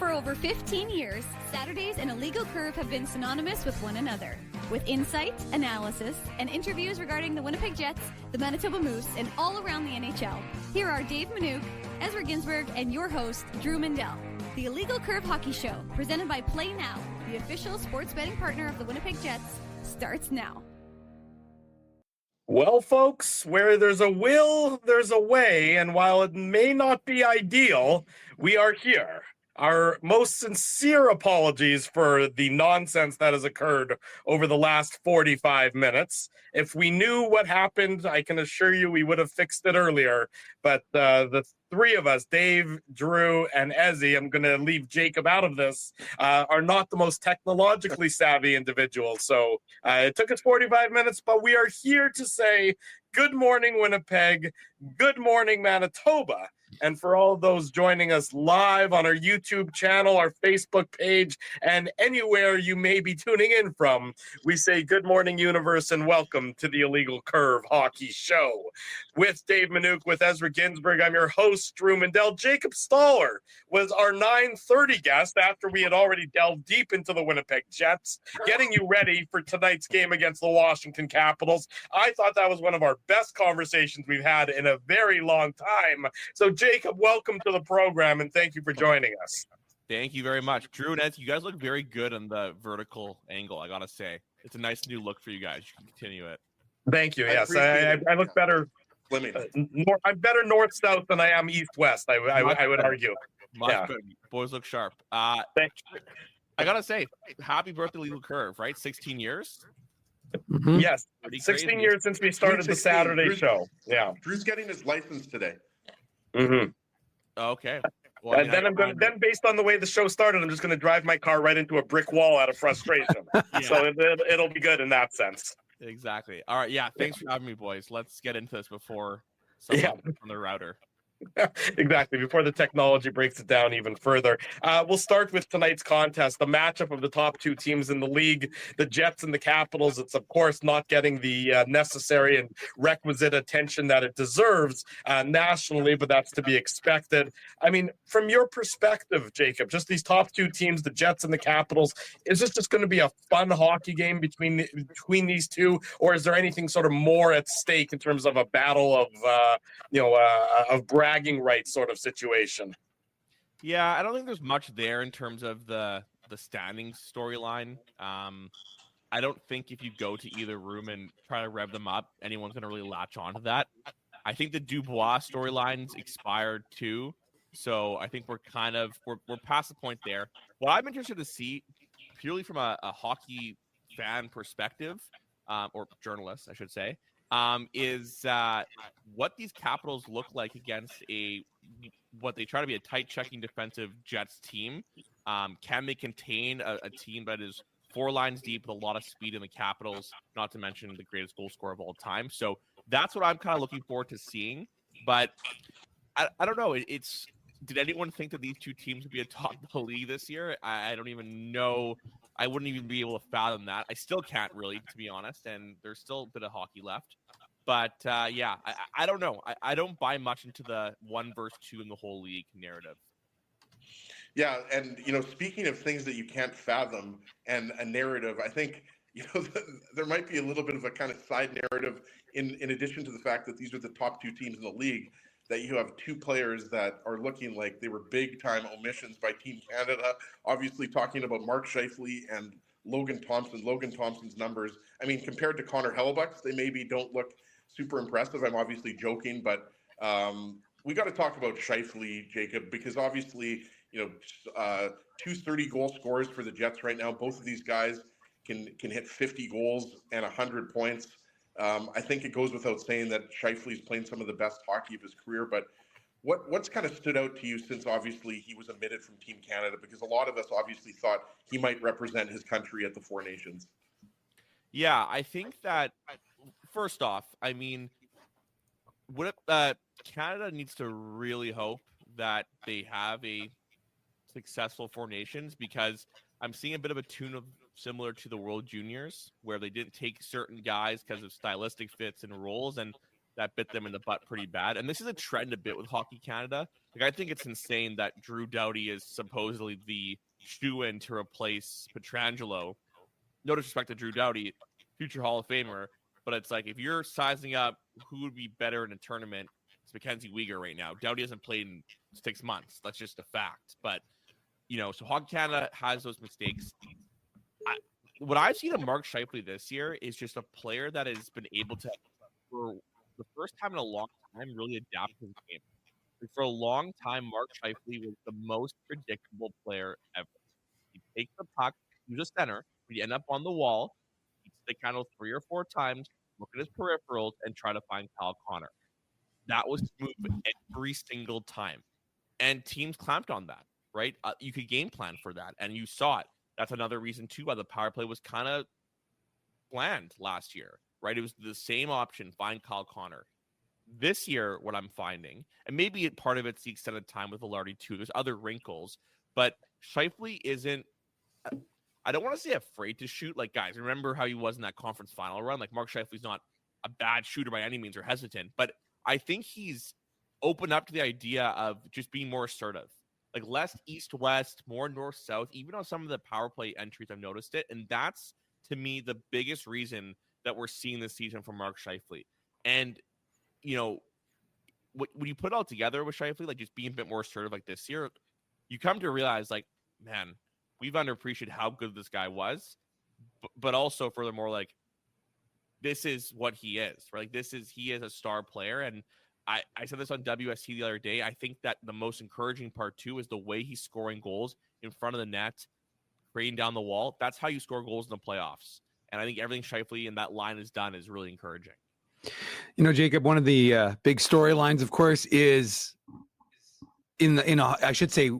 For over 15 years, Saturdays and Illegal Curve have been synonymous with one another. With insight, analysis, and interviews regarding the Winnipeg Jets, the Manitoba Moose, and all around the NHL, here are Dave Manouk, Ezra Ginsburg, and your host, Drew Mindell. The Illegal Curve Hockey Show, presented by Play Now, the official sports betting partner of the Winnipeg Jets, starts now. Well, folks, where there's a will, there's a way, and while it may not be ideal, we are here. Our most sincere apologies for the nonsense that has occurred over the last 45 minutes. If we knew what happened, I can assure you we would have fixed it earlier. But the three of us, Dave, Drew, and Ezzy, I'm going to leave Jacob out of this, are not the most technologically savvy individuals. So it took us 45 minutes, but we are here to say good morning, Winnipeg. Good morning, Manitoba. And for all of those joining us live on our YouTube channel, our Facebook page, and anywhere you may be tuning in from, we say good morning, universe, and welcome to the Illegal Curve Hockey Show. With Dave Manouk, with Ezra Ginsburg, I'm your host, Drew Mindell. Jacob Stoller was our 9:30 guest after we had already delved deep into the Winnipeg Jets, getting you ready for tonight's game against the Washington Capitals. I thought that was one of our best conversations we've had in a very long time. So, Jacob, welcome to the program, and thank you for joining us. Thank you very much. Drew and Ed, you guys look very good on the vertical angle, I got to say. It's a nice new look for you guys. You can continue it. Thank you. Yes, I look better. I'm better north-south than I am east-west, I would argue. Much better. Boys look sharp. I got to say, happy birthday, Legal Curve, right? 16 years? Mm-hmm. Yes, Pretty 16 crazy. years since we started the Saturday show. Yeah. Drew's getting his license today. Mm-hmm. Okay. Well, then based on the way the show started, I'm just going to drive my car right into a brick wall out of frustration. Yeah. So it'll be good in that sense. Exactly. All right. Yeah. Thanks for having me, boys. Let's get into this before someone on the router. Exactly. Before the technology breaks it down even further. We'll start with tonight's contest, the matchup of the top two teams in the league, the Jets and the Capitals. It's, of course, not getting the necessary and requisite attention that it deserves nationally, but that's to be expected. I mean, from your perspective, Jacob, just these top two teams, the Jets and the Capitals, is this just going to be a fun hockey game between these two, or is there anything sort of more at stake in terms of a battle of bragging rights sort of situation? Yeah, I don't think there's much there in terms of the standings storyline. I don't think if you go to either room and try to rev them up, anyone's going to really latch onto that. I think the Dubois storylines expired too, so I think we're past the point there. What I'm interested to see, purely from a hockey fan perspective, or journalist, I should say, is what these Capitals look like against what they try to be a tight checking defensive Jets team. Can they contain a team that is four lines deep with a lot of speed in the Capitals, not to mention the greatest goal scorer of all time? So that's what I'm kind of looking forward to seeing. But I don't know. Did anyone think that these two teams would be atop the league this year? I don't even know. I wouldn't even be able to fathom that. I still can't really, to be honest, and there's still a bit of hockey left. But, I don't know. I don't buy much into the 1 versus 2 in the whole league narrative. Yeah, and, speaking of things that you can't fathom and a narrative, I think, there might be a little bit of a kind of side narrative in addition to the fact that these are the top two teams in the league, that you have two players that are looking like they were big-time omissions by Team Canada. Obviously, talking about Mark Scheifele and Logan Thompson. Logan Thompson's numbers, I mean, compared to Connor Hellebuyck's, they maybe don't look super impressive. I'm obviously joking, but we got to talk about Scheifele, Jacob, because obviously, two 30-goal scorers for the Jets right now. Both of these guys can hit 50 goals and 100 points. I think it goes without saying that Scheifele's playing some of the best hockey of his career, but what's kind of stood out to you since obviously he was omitted from Team Canada? Because a lot of us obviously thought he might represent his country at the Four Nations. Yeah, I think that, first off, I mean, Canada needs to really hope that they have a successful Four Nations, because I'm seeing a bit of a tune of similar to the World Juniors, where they didn't take certain guys because of stylistic fits and roles. And that bit them in the butt pretty bad. And this is a trend a bit with Hockey Canada. Like, I think it's insane that Drew Doughty is supposedly the shoe-in to replace Pietrangelo. No disrespect to Drew Doughty, future Hall of Famer, but it's like, if you're sizing up who would be better in a tournament, it's Mackenzie Weegar right now. Doughty hasn't played in 6 months. That's just a fact. But, so Hockey Canada has those mistakes. What I've seen of Mark Scheifele this year is just a player that has been able to, for the first time in a long time, really adapt his game. For a long time, Mark Scheifele was the most predictable player ever. He'd take the puck, he was a center, he'd end up on the wall, he'd stick handle 3 or 4 times, look at his peripherals, and try to find Kyle Connor. That was smooth every single time. And teams clamped on that, right? You could game plan for that, and you saw it. That's another reason, too, why the power play was kind of bland last year, right? It was the same option, find Kyle Connor. This year, what I'm finding, and maybe part of it's the extended time with Velarde too, there's other wrinkles, but Scheifele isn't, I don't want to say afraid to shoot. Like, guys, remember how he was in that conference final run? Like, Mark Scheifele's not a bad shooter by any means or hesitant, but I think he's opened up to the idea of just being more assertive. Like, less east-west, more north-south, even on some of the power play entries, I've noticed it. And that's, to me, the biggest reason that we're seeing this season from Mark Scheifele. And, when you put it all together with Scheifele, like just being a bit more assertive like this year, you come to realize, like, man, we've underappreciated how good this guy was. But also, furthermore, like, this is what he is, right? Like, he is a star player. And I said this on WST the other day. I think that the most encouraging part, too, is the way he's scoring goals in front of the net, creating down the wall. That's how you score goals in the playoffs. And I think everything Scheifele and that line has done is really encouraging. Jacob, one of the big storylines, of course, is I should say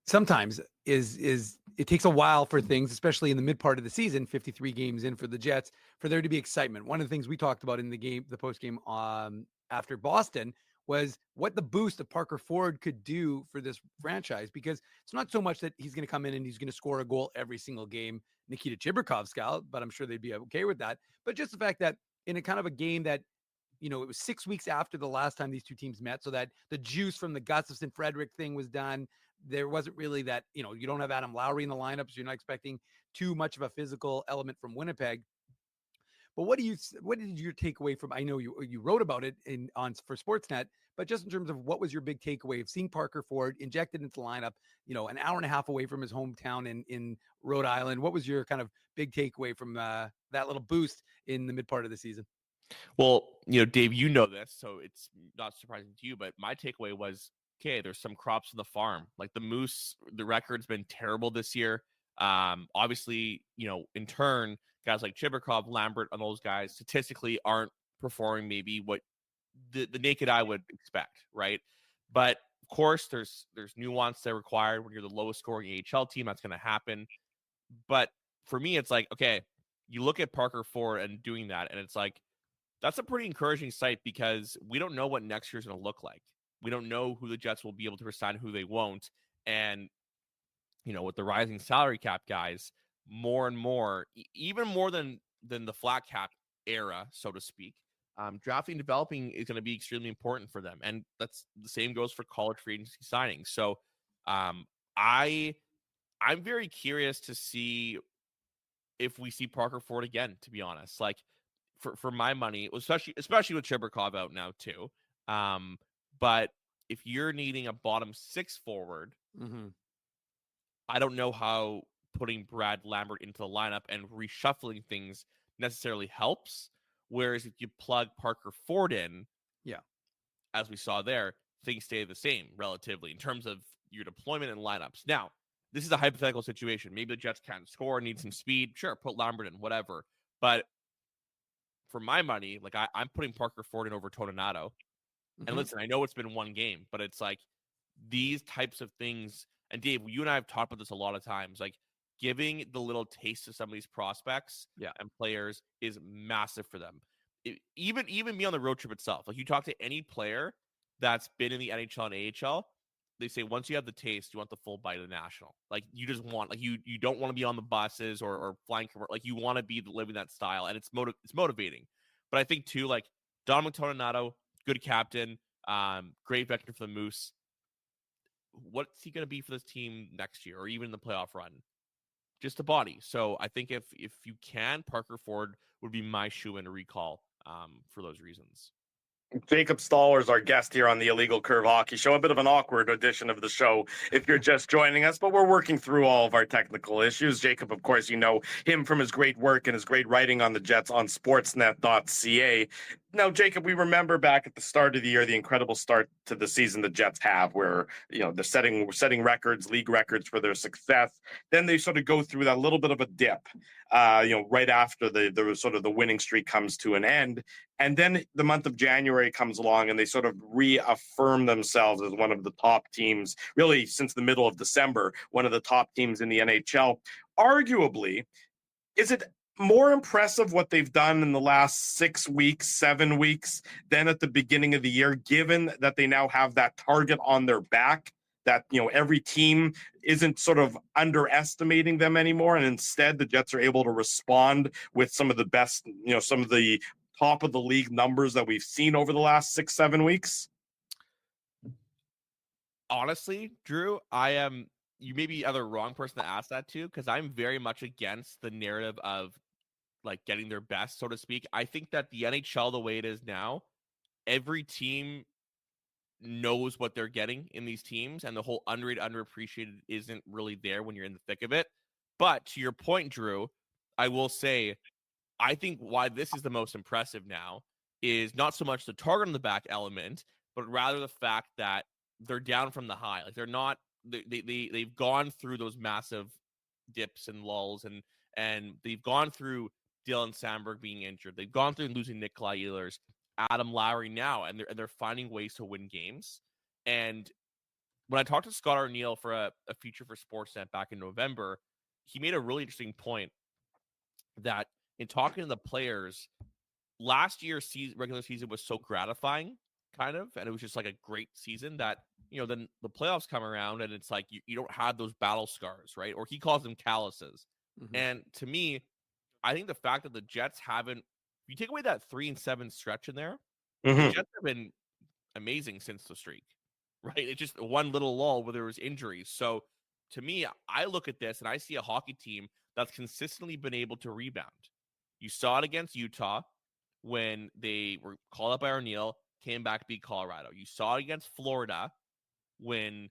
sometimes is it takes a while for things, especially in the mid part of the season, 53 games in for the Jets, for there to be excitement. One of the things we talked about in the post game after Boston was what the boost of Parker Ford could do for this franchise, because it's not so much that he's going to come in and he's going to score a goal every single game, Nikita Chibrikov style, but I'm sure they'd be okay with that. But just the fact that in a kind of a game that, it was 6 weeks after the last time these two teams met, so that the juice from the Gustafson Frederick thing was done. There wasn't really that, you don't have Adam Lowry in the lineup, so you're not expecting too much of a physical element from Winnipeg. But what did your takeaway from? I know you wrote about it for Sportsnet, but just in terms of what was your big takeaway of seeing Parker Ford injected into the lineup, an hour and a half away from his hometown in Rhode Island? What was your kind of big takeaway from that little boost in the mid part of the season? Well, Dave, this, so it's not surprising to you, but my takeaway was, okay, there's some crops in the farm. Like the Moose, the record's been terrible this year. Obviously, in turn, guys like Chibrikov, Lambert, and those guys statistically aren't performing maybe what the naked eye would expect, right? But of course, there's nuance that required when you're the lowest scoring AHL team. That's going to happen. But for me, it's like, okay, you look at Parker Ford and doing that, and it's like, that's a pretty encouraging sight, because we don't know what next year's going to look like. We don't know who the Jets will be able to resign, who they won't. And, with the rising salary cap guys, more and more, even more than the flat cap era, so to speak, drafting and developing is going to be extremely important for them. And that's the same goes for college free agency signings. So I'm very curious to see if we see Parker Ford again, to be honest. Like, for my money, especially with Chibrikov out now too. But if you're needing a bottom 6 forward, I don't know how putting Brad Lambert into the lineup and reshuffling things necessarily helps. Whereas if you plug Parker Ford in, as we saw there, things stay the same relatively in terms of your deployment and lineups. Now, this is a hypothetical situation. Maybe the Jets can't score, need some speed. Sure, put Lambert in, whatever. But for my money, like I'm putting Parker Ford in over Toninato. And listen, I know it's been one game, but it's like these types of things. And Dave, you and I have talked about this a lot of times. Like, giving the little taste to some of these prospects and players is massive for them. Even me on the road trip itself. Like, you talk to any player that's been in the NHL and AHL, they say once you have the taste, you want the full bite of the national. Like, you just want, like, you don't want to be on the buses or flying, like, you want to be living that style, and it's motivating. But I think too, like, Dominic Toninato, good captain, great veteran for the Moose. What's he going to be for this team next year or even in the playoff run? Just a body. So I think if you can, Parker Ford would be my shoe-in to recall for those reasons. Jacob Staller is our guest here on the Illegal Curve Hockey Show. A bit of an awkward edition of the show if you're just joining us, but we're working through all of our technical issues. Jacob, of course, you know him from his great work and his great writing on the Jets on sportsnet.ca. Now, Jacob, we remember back at the start of the year, the incredible start to the season the Jets have where, they're setting records, league records for their success. Then they sort of go through that little bit of a dip, right after the sort of the winning streak comes to an end. And then the month of January comes along and they sort of reaffirm themselves as one of the top teams, really since the middle of December, one of the top teams in the NHL. Arguably, is it more impressive what they've done in the last 6 weeks, 7 weeks than at the beginning of the year, given that they now have that target on their back, that, every team isn't sort of underestimating them anymore. And instead the Jets are able to respond with some of the best, some of the top of the league numbers that we've seen over the last 6-7 weeks? Honestly, Drew, you may be the wrong person to ask that to, because I'm very much against the narrative of like getting their best, so to speak. I think that the NHL, the way it is now, every team knows what they're getting in these teams, and the whole underrated, underappreciated isn't really there when you're in the thick of it. But to your point, Drew, I will say, I think why this is the most impressive now is not so much the target on the back element, but rather the fact that they're down from the high. Like they're not, they've gone through those massive dips and lulls, and they've gone through Dylan Samberg being injured. They've gone through losing Nikolai Ehlers, Adam Lowry now, and they're finding ways to win games. And when I talked to Scott Arniel for a feature for Sportsnet back in November, he made a really interesting point that in talking to the players, last year's regular season was so gratifying, kind of, and it was just like a great season that, then the playoffs come around and it's like you don't have those battle scars, right? Or he calls them calluses. Mm-hmm. And to me, I think the fact that the Jets haven't, if you take away that 3-7 stretch in there, mm-hmm. the Jets have been amazing since the streak, right? It's just one little lull where there was injuries. So to me, I look at this and I see a hockey team that's consistently been able to rebound. You saw it against Utah when they were called up by Arniel, came back to beat Colorado. You saw it against Florida when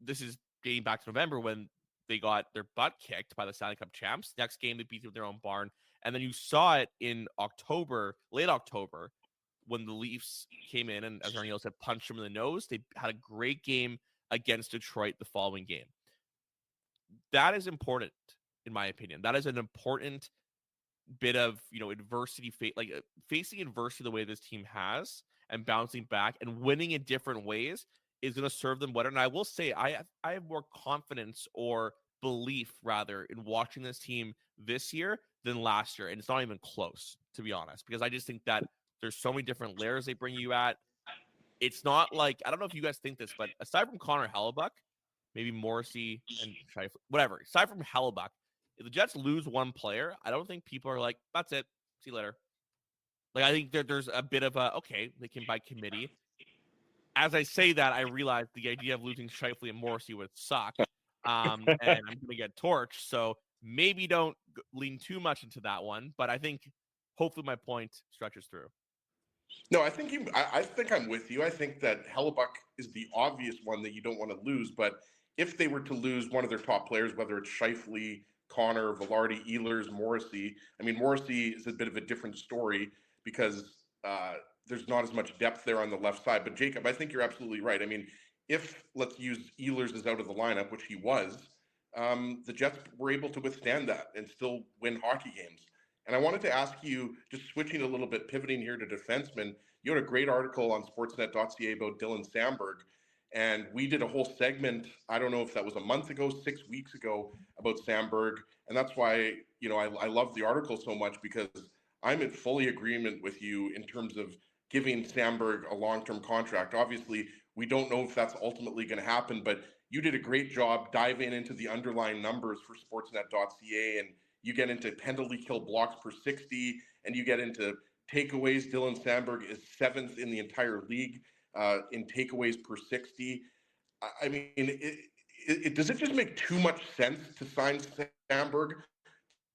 this is dating back to November when they got their butt kicked by the Stanley Cup champs. Next game, they beat them with their own barn. And then you saw it in October, late October, when the Leafs came in and, as Arniel said, punched them in the nose. They had a great game against Detroit the following game. That is important, in my opinion. That is an important bit of, adversity, facing adversity the way this team has and bouncing back and winning in different ways is going to serve them better. And I will say I have more confidence or belief, rather, in watching this team this year than last year. And it's not even close, to be honest, because I just think that there's so many different layers they bring you at. It's not like, I don't know if you guys think this, but aside from Connor Hellebuyck, maybe Morrissey and Scheifele, whatever, aside from Hellebuyck, if the Jets lose one player, I don't think people are like, that's it, see you later. Like, I think there's a bit of a, okay, they can by committee. As I say that, I realize the idea of losing Scheifele and Morrissey would suck. And I'm going to get torched. So maybe don't lean too much into that one. But I think hopefully my point stretches through. No, I think I'm with you. I think that Hellebuyck is the obvious one that you don't want to lose. But if they were to lose one of their top players, whether it's Scheifele, Connor, Velarde, Ehlers, Morrissey, I mean, Morrissey is a bit of a different story because there's not as much depth there on the left side. But Jacob, I think you're absolutely right. I mean, if let's use Ehlers is out of the lineup, which he was, the Jets were able to withstand that and still win hockey games. And I wanted to ask you, just switching a little bit, pivoting here to defensemen, you had a great article on sportsnet.ca about Dylan Samberg. And we did a whole segment, I don't know if that was a month ago, 6 weeks ago, about Samberg. And that's why, I love the article so much, because I'm in fully agreement with you in terms of giving Samberg a long-term contract. Obviously, we don't know if that's ultimately going to happen, but you did a great job diving into the underlying numbers for sportsnet.ca, and you get into penalty kill blocks per 60, and you get into takeaways. Dylan Sandberg is 7th in the entire league in takeaways per 60. I mean, does it just make too much sense to sign Sandberg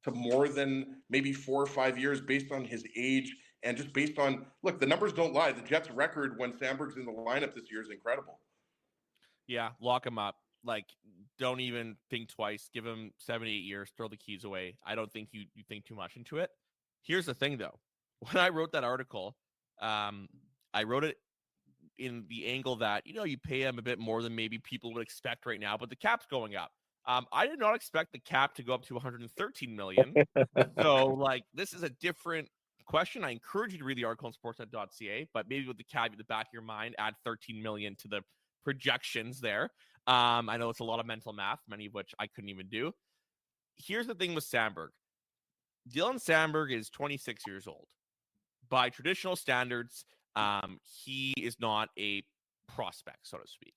to more than maybe 4 or 5 years based on his age and just based on, look, the numbers don't lie. The Jets' record when Sandberg's in the lineup this year is incredible. Yeah, lock him up. Like, don't even think twice. Give him 7 to 8 years. Throw the keys away. I don't think you think too much into it. Here's the thing, though. When I wrote that article, I wrote it in the angle that, you pay him a bit more than maybe people would expect right now, but the cap's going up. I did not expect the cap to go up to 113 million. So, like, this is a different question. I encourage you to read the article on sportsnet.ca, but maybe with the caveat in the back of your mind, add 13 million to the projections there. I know it's a lot of mental math, many of which I couldn't even do. Here's the thing with Sandberg. Dylan Sandberg is 26 years old. By traditional standards, he is not a prospect, so to speak.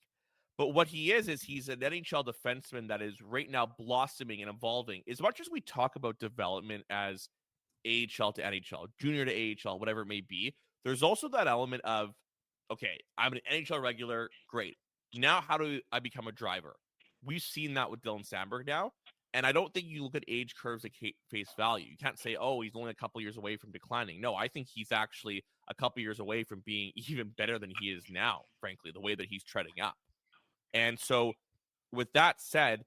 But what he is he's an NHL defenseman that is right now blossoming and evolving. As much as we talk about development as AHL to NHL, junior to AHL, whatever it may be, there's also that element of, okay, I'm an NHL regular, great. Now how do I become a driver? We've seen that with Dylan Sandberg now. And I don't think you look at age curves at face value. You can't say, oh, he's only a couple years away from declining. No, I think he's actually a couple years away from being even better than he is now, frankly, the way that he's treading up. And so with that said,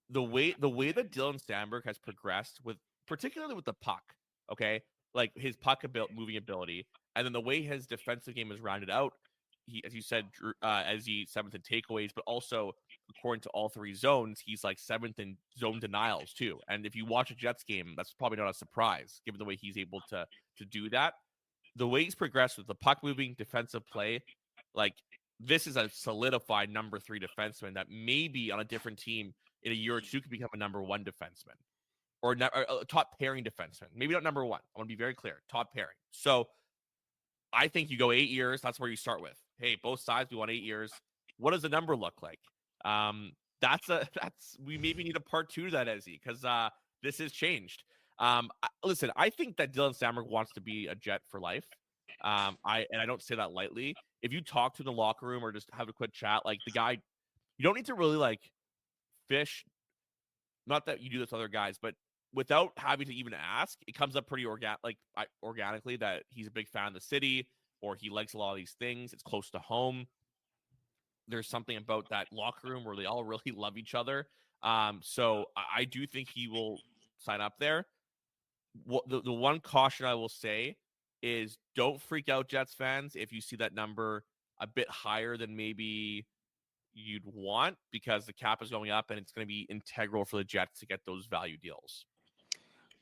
the way that Dylan Sandberg has progressed, particularly with the puck, okay, like his puck moving ability, and then the way his defensive game is rounded out, he, as you said, as he 7th in takeaways, but also according to all 3 zones, he's like 7th in zone denials too. And if you watch a Jets game, that's probably not a surprise given the way he's able to do that. The way he's progressed with the puck moving, defensive play, like this is a solidified number 3 defenseman that maybe on a different team in a year or two could become a number 1 defenseman or a top pairing defenseman. Maybe not number 1. I want to be very clear, top pairing. So I think you go 8 years. That's where you start with. Hey, both sides, we want 8 years. What does the number look like? We maybe need a part 2 to that, Ezzy, because this has changed. Listen, I think that Dylan Sandberg wants to be a Jet for life. I don't say that lightly. If you talk to him in the locker room or just have a quick chat, like the guy, you don't need to really like fish. Not that you do this with other guys, but without having to even ask, it comes up pretty organically that he's a big fan of the city or he likes a lot of these things. It's close to home. There's something about that locker room where they all really love each other. So I do think he will sign up there. The one caution I will say is don't freak out, Jets fans, if you see that number a bit higher than maybe you'd want, because the cap is going up and it's going to be integral for the Jets to get those value deals.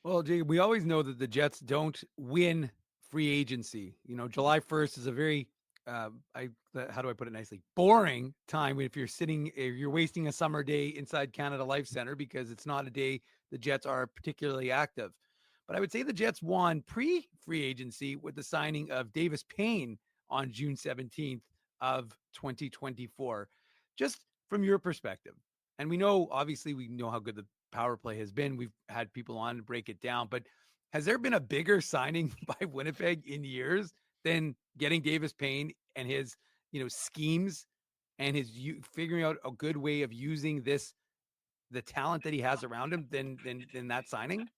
Well, Jay, we always know that the Jets don't win free agency. July 1st is a very, how do I put it nicely, boring time if you're wasting a summer day inside Canada Life Center because it's not a day the Jets are particularly active. But I would say the Jets won pre-free agency with the signing of Davis Payne on June 17th of 2024. Just from your perspective, and we know how good the power play has been. We've had people on to break it down, but has there been a bigger signing by Winnipeg in years than getting Davis Payne and his, schemes and his figuring out a good way of using the talent that he has around him than that signing?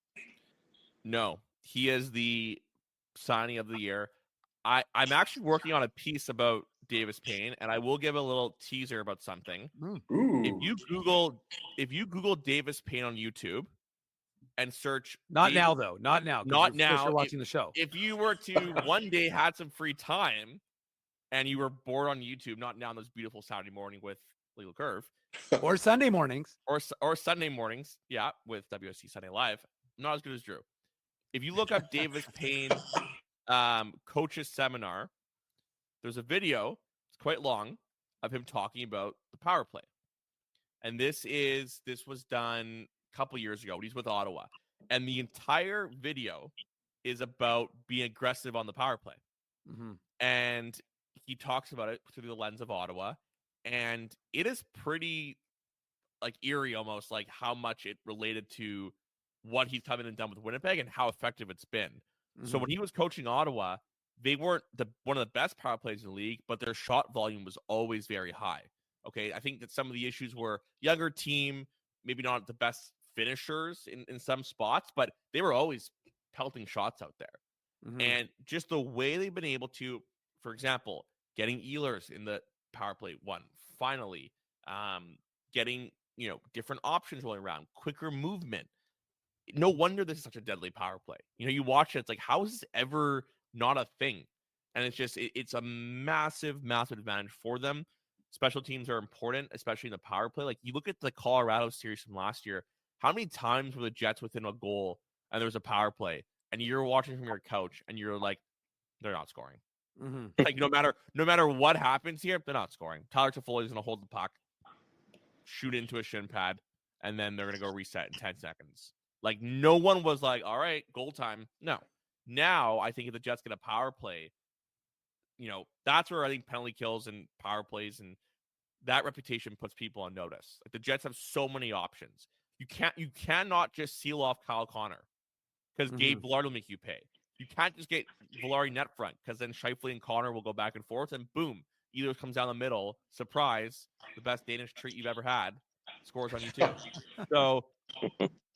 No, he is the signing of the year. I'm actually working on a piece about Davis Payne, and I will give a little teaser about something. Ooh. If you Google Davis Payne on YouTube and search not now, 'cause you're watching the show. If you were to one day had some free time and you were bored on YouTube, not now on this beautiful Saturday morning with Legal Curve, or Sunday mornings, or Sunday mornings, yeah, with WSC Sunday Live, not as good as Drew. If you look up Davis Payne coaches seminar, there's a video, it's quite long, of him talking about the power play. And this was done a couple years ago when he's with Ottawa. And the entire video is about being aggressive on the power play. Mm-hmm. And he talks about it through the lens of Ottawa. And it is pretty like eerie almost, like how much it related to what he's come in and done with Winnipeg and how effective it's been. So when he was coaching Ottawa, they weren't one of the best power plays in the league, but their shot volume was always very high. Okay, I think that some of the issues were younger team, maybe not the best finishers in some spots, but they were always pelting shots out there. And just the way they've been able to, for example, getting Ehlers in the power play one, finally, getting different options rolling around, quicker movement. No wonder this is such a deadly power play. You watch it, it's like, how is this ever not a thing? And it's just, it's a massive, massive advantage for them. Special teams are important, especially in the power play. Like, you look at the Colorado series from last year, how many times were the Jets within a goal and there was a power play and you're watching from your couch and you're like, they're not scoring. Like, no matter what happens here, they're not scoring. Tyler Toffoli is going to hold the puck, shoot into a shin pad, and then they're going to go reset in 10 seconds. Like, no one was like, all right, goal time. No. Now, I think if the Jets get a power play, that's where I think penalty kills and power plays and that reputation puts people on notice. Like, the Jets have so many options. You cannot just seal off Kyle Connor because Gabe Villard will make you pay. You can't just get Villari net front because then Scheifele and Connor will go back and forth and boom, either comes down the middle. Surprise, the best Danish treat you've ever had scores on you too. So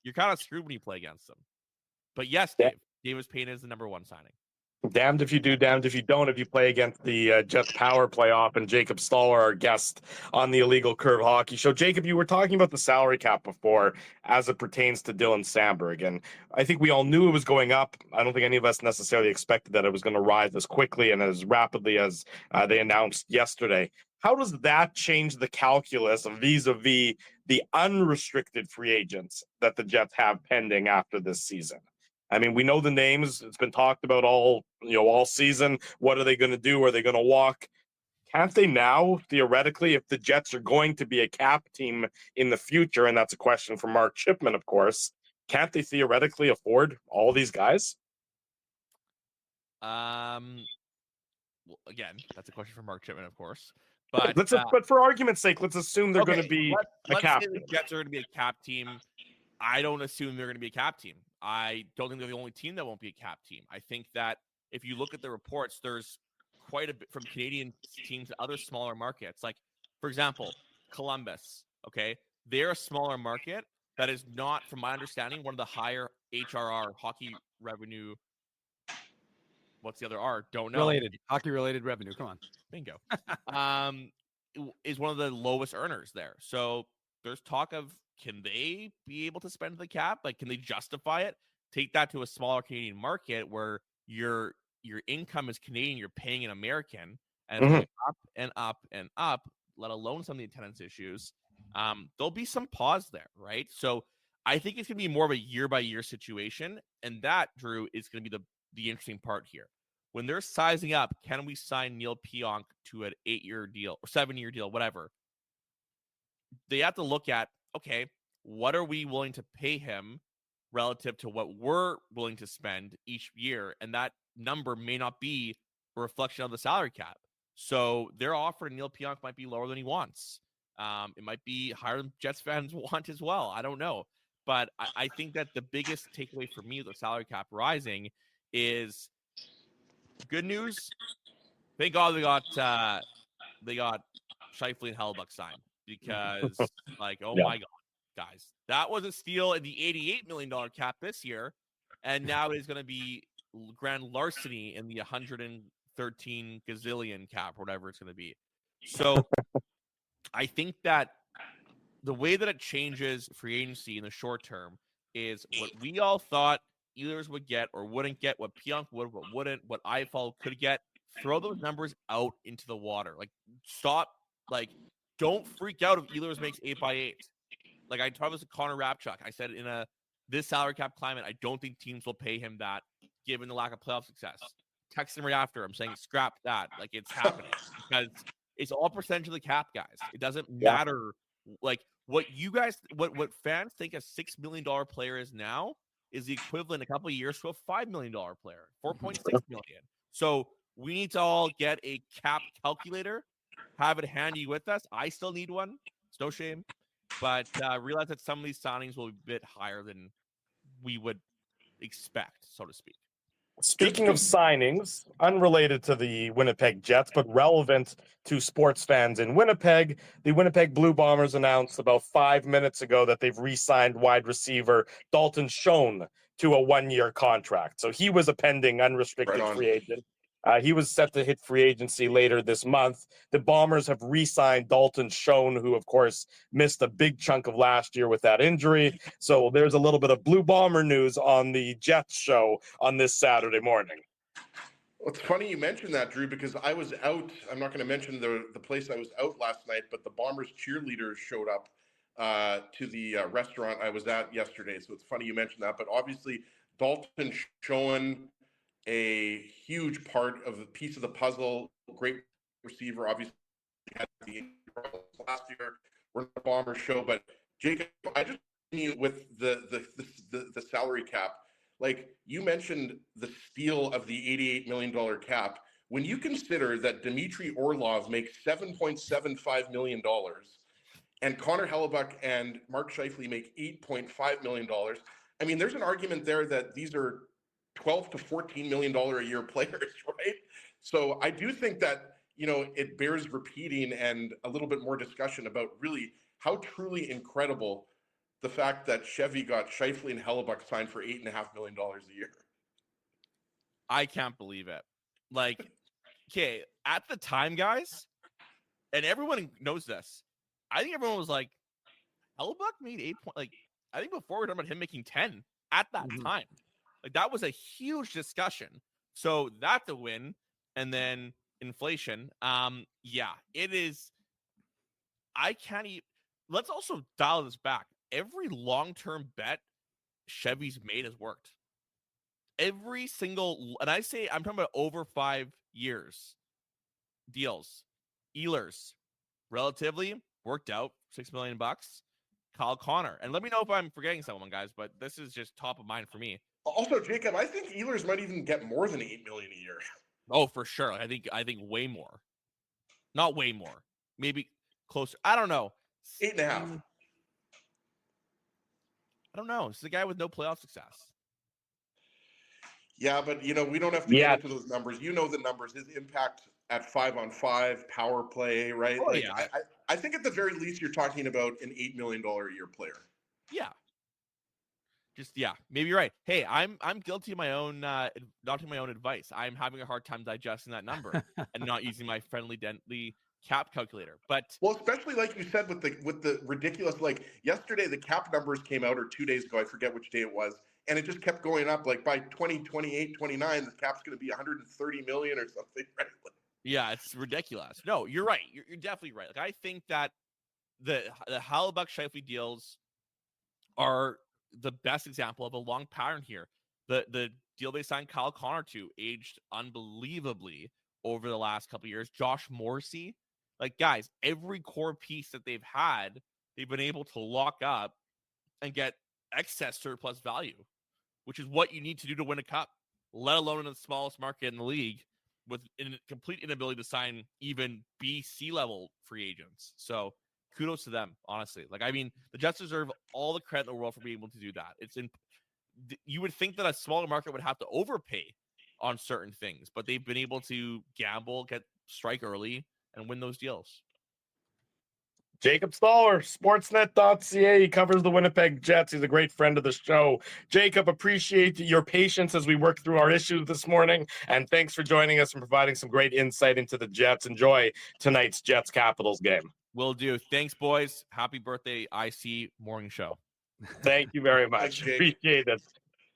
you're kind of screwed when you play against them. But yes, Dave, Davis Payne is the number one signing. Damned if you do, damned if you don't. If you play against the Jets power playoff, and Jacob Staller, our guest on the Illegal Curve Hockey Show. Jacob, you were talking about the salary cap before as it pertains to Dylan Samberg, and I think we all knew it was going up. I don't think any of us necessarily expected that it was going to rise as quickly and as rapidly as they announced yesterday. How does that change the calculus vis-a-vis the unrestricted free agents that the Jets have pending after this season? I mean, we know the names. It's been talked about all season. What are they going to do? Are they going to walk? Can't they now, theoretically, if the Jets are going to be a cap team in the future, and that's a question for Mark Chipman, of course, can't they theoretically afford all these guys? Well, again, that's a question for Mark Chipman, of course. But but for argument's sake, let's assume they're going to be a cap team. The Jets are going to be a cap team. I don't assume they're going to be a cap team. I don't think they're the only team that won't be a cap team. I think that if you look at the reports, there's quite a bit from Canadian teams to other smaller markets. Like, for example, Columbus, okay? They're a smaller market that is not, from my understanding, one of the higher HRR, hockey revenue. What's the other R? Don't know. Hockey-related revenue. Come on. Bingo. Is one of the lowest earners there. So there's talk of, can they be able to spend the cap? Like, can they justify it? Take that to a smaller Canadian market where your income is Canadian, you're paying an American, and it's going up and up and up, let alone some of the attendance issues. There'll be some pause there, right? So I think it's going to be more of a year-by-year situation, and that, Drew, is going to be the interesting part here. When they're sizing up, can we sign Neil Pionk to an 8-year deal or 7-year deal, whatever? They have to look at, okay, what are we willing to pay him relative to what we're willing to spend each year? And that number may not be a reflection of the salary cap. So their offer to Neil Pionk might be lower than he wants. It might be higher than Jets fans want as well. I don't know. But I think that the biggest takeaway for me with the salary cap rising is good news. Thank God they got Scheifele and Hellebuyck signed. Because, my God, guys, that was a steal in the $88 million cap this year, and now it is going to be grand larceny in the 113 gazillion cap, whatever it's going to be. So I think that the way that it changes free agency in the short term is what we all thought Ehlers would get or wouldn't get, what Pionk would, what wouldn't, what Eiffel could get. Throw those numbers out into the water. Don't freak out if Ehlers makes 8x8. Like, I talked to Connor Rapchuk. I said in this salary cap climate, I don't think teams will pay him that given the lack of playoff success. Text him right after. I'm saying scrap that. Like, it's happening because it's all percentage of the cap, guys. It doesn't matter. Like, what fans think a $6 million player is now is the equivalent a couple of years to a $5 million player, $4.6 million. So we need to all get a cap calculator. Have it handy with us. I still need one. It's no shame. But realize that some of these signings will be a bit higher than we would expect, so to speak. Speaking of signings, unrelated to the Winnipeg Jets, but relevant to sports fans in Winnipeg, the Winnipeg Blue Bombers announced about 5 minutes ago that they've re-signed wide receiver Dalton Schoen to a one-year contract. So he was a pending unrestricted Right on. free agent. He was set to hit free agency later this month. The Bombers have re-signed Dalton Schoen, who, of course, missed a big chunk of last year with that injury. So there's a little bit of Blue Bomber news on the Jets show on this Saturday morning. Well, it's funny you mentioned that, Drew, because I was out. I'm not going to mention the place I was out last night, but the Bombers cheerleaders showed up to the restaurant I was at yesterday. So it's funny you mentioned that. But obviously, Dalton Schoen, a huge part of the piece of the puzzle, great receiver, obviously had the last year. We're in the Bombers show, but Jacob, I just with the salary cap. Like you mentioned, the steal of the $88 million cap. When you consider that Dmitry Orlov makes $7.75 million, and Connor Hellebuck and Mark Scheifele make $8.5 million. I mean, there's an argument there that these are $12 to $14 million a year players, right? So I do think that, it bears repeating and a little bit more discussion about really how truly incredible the fact that Chevy got Scheifele and Hellebuck signed for $8.5 million a year. I can't believe it. Like, okay, at the time, guys, and everyone knows this, I think everyone was like, Hellebuck made 8 point. Like, I think before we were talking about him making 10 at that time. Like, that was a huge discussion. So that's a win. And then inflation. Yeah, it is. I can't even. Let's also dial this back. Every long-term bet Chevy's made has worked. Every single, and I say I'm talking about over 5 years deals. Ehlers, relatively worked out, $6 million. Kyle Connor, and let me know if I'm forgetting someone, guys, but this is just top of mind for me. Also, Jacob, I think Ehlers might even get more than $8 million a year. Oh, for sure. I think way more. Not way more. Maybe closer. I don't know. 8.5. I don't know. This is a guy with no playoff success. Yeah, but we don't have to get into those numbers. You know the numbers. His impact at 5-on-5, power play, right? Oh, yeah. I think at the very least you're talking about an $8 million a year player. Yeah. Maybe you're right. Hey, I'm guilty of my own not taking my own advice. I'm having a hard time digesting that number and not using my friendly dently cap calculator. But well, especially like you said with the ridiculous, like yesterday the cap numbers came out, or 2 days ago, I forget which day it was, and it just kept going up. Like by 2028, 29, the cap's going to be 130 million or something, right? Yeah, it's ridiculous. No, you're right. You're definitely right. Like I think that the Hellebuck Scheifele deals are the best example of a long pattern here. The deal they signed Kyle Connor to aged unbelievably over the last couple of years. Josh Morrissey, like guys, every core piece that they've had, they've been able to lock up and get excess surplus value, which is what you need to do to win a cup, let alone in the smallest market in the league with a complete inability to sign even B-C level free agents. So kudos to them, honestly. Like, I mean, the Jets deserve all the credit in the world for being able to do that. You would think that a smaller market would have to overpay on certain things, but they've been able to gamble, strike early, and win those deals. Jacob Staller, Sportsnet.ca. He covers the Winnipeg Jets. He's a great friend of the show. Jacob, appreciate your patience as we work through our issues this morning, and thanks for joining us and providing some great insight into the Jets. Enjoy tonight's Jets-Capitals game. Will do. Thanks, boys. Happy birthday, IC Morning Show. Thank you very much. Thanks, Jake. Appreciate it.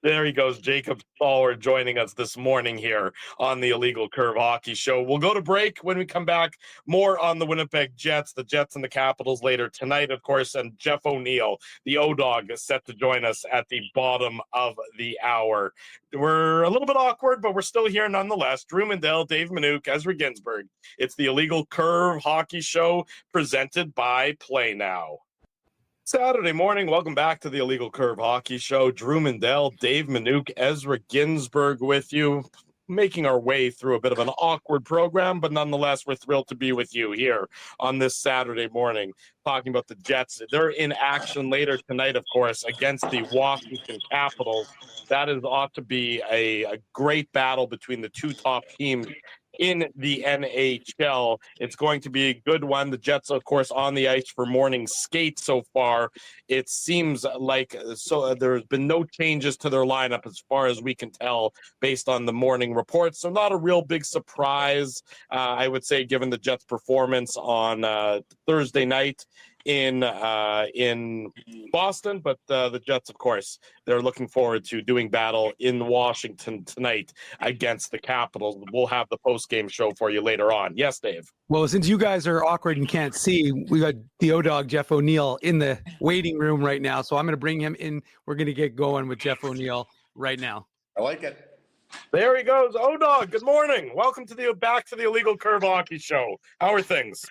There he goes, Jacob Staller, joining us this morning here on the Illegal Curve Hockey Show. We'll go to break. When we come back, more on the Winnipeg Jets, the Jets and the Capitals later tonight, of course, and Jeff O'Neill, the O-Dog, is set to join us at the bottom of the hour. We're a little bit awkward, but we're still here nonetheless. Drew Mandel, Dave Minuk, Ezra Ginsburg. It's the Illegal Curve Hockey Show presented by Play Now. Saturday morning, welcome back to the Illegal Curve Hockey Show. Drew Mandel, Dave Minuk, Ezra Ginsburg with you. making our way through a bit of an awkward program, but nonetheless, we're thrilled to be with you here on this Saturday morning talking about the Jets. They're in action later tonight, of course, against the Washington Capitals. That ought to be a great battle between the two top teams in the NHL. It's going to be a good one. The Jets, of course, on the ice for morning skate so far. It seems like there's been no changes to their lineup as far as we can tell based on the morning reports. So not a real big surprise, I would say, given the Jets' performance on Thursday night in Boston. But the Jets, of course, they're looking forward to doing battle in Washington tonight against the Capitals. We'll have the post-game show for you later on. Yes, Dave? Well, since you guys are awkward and can't see, we got the O-Dog, Jeff O'Neill, in the waiting room right now. So I'm going to bring him in. We're going to get going with Jeff O'Neill right now. I like it. There he goes. O-Dog, good morning. Welcome to back to the Illegal Curve Hockey Show. How are things?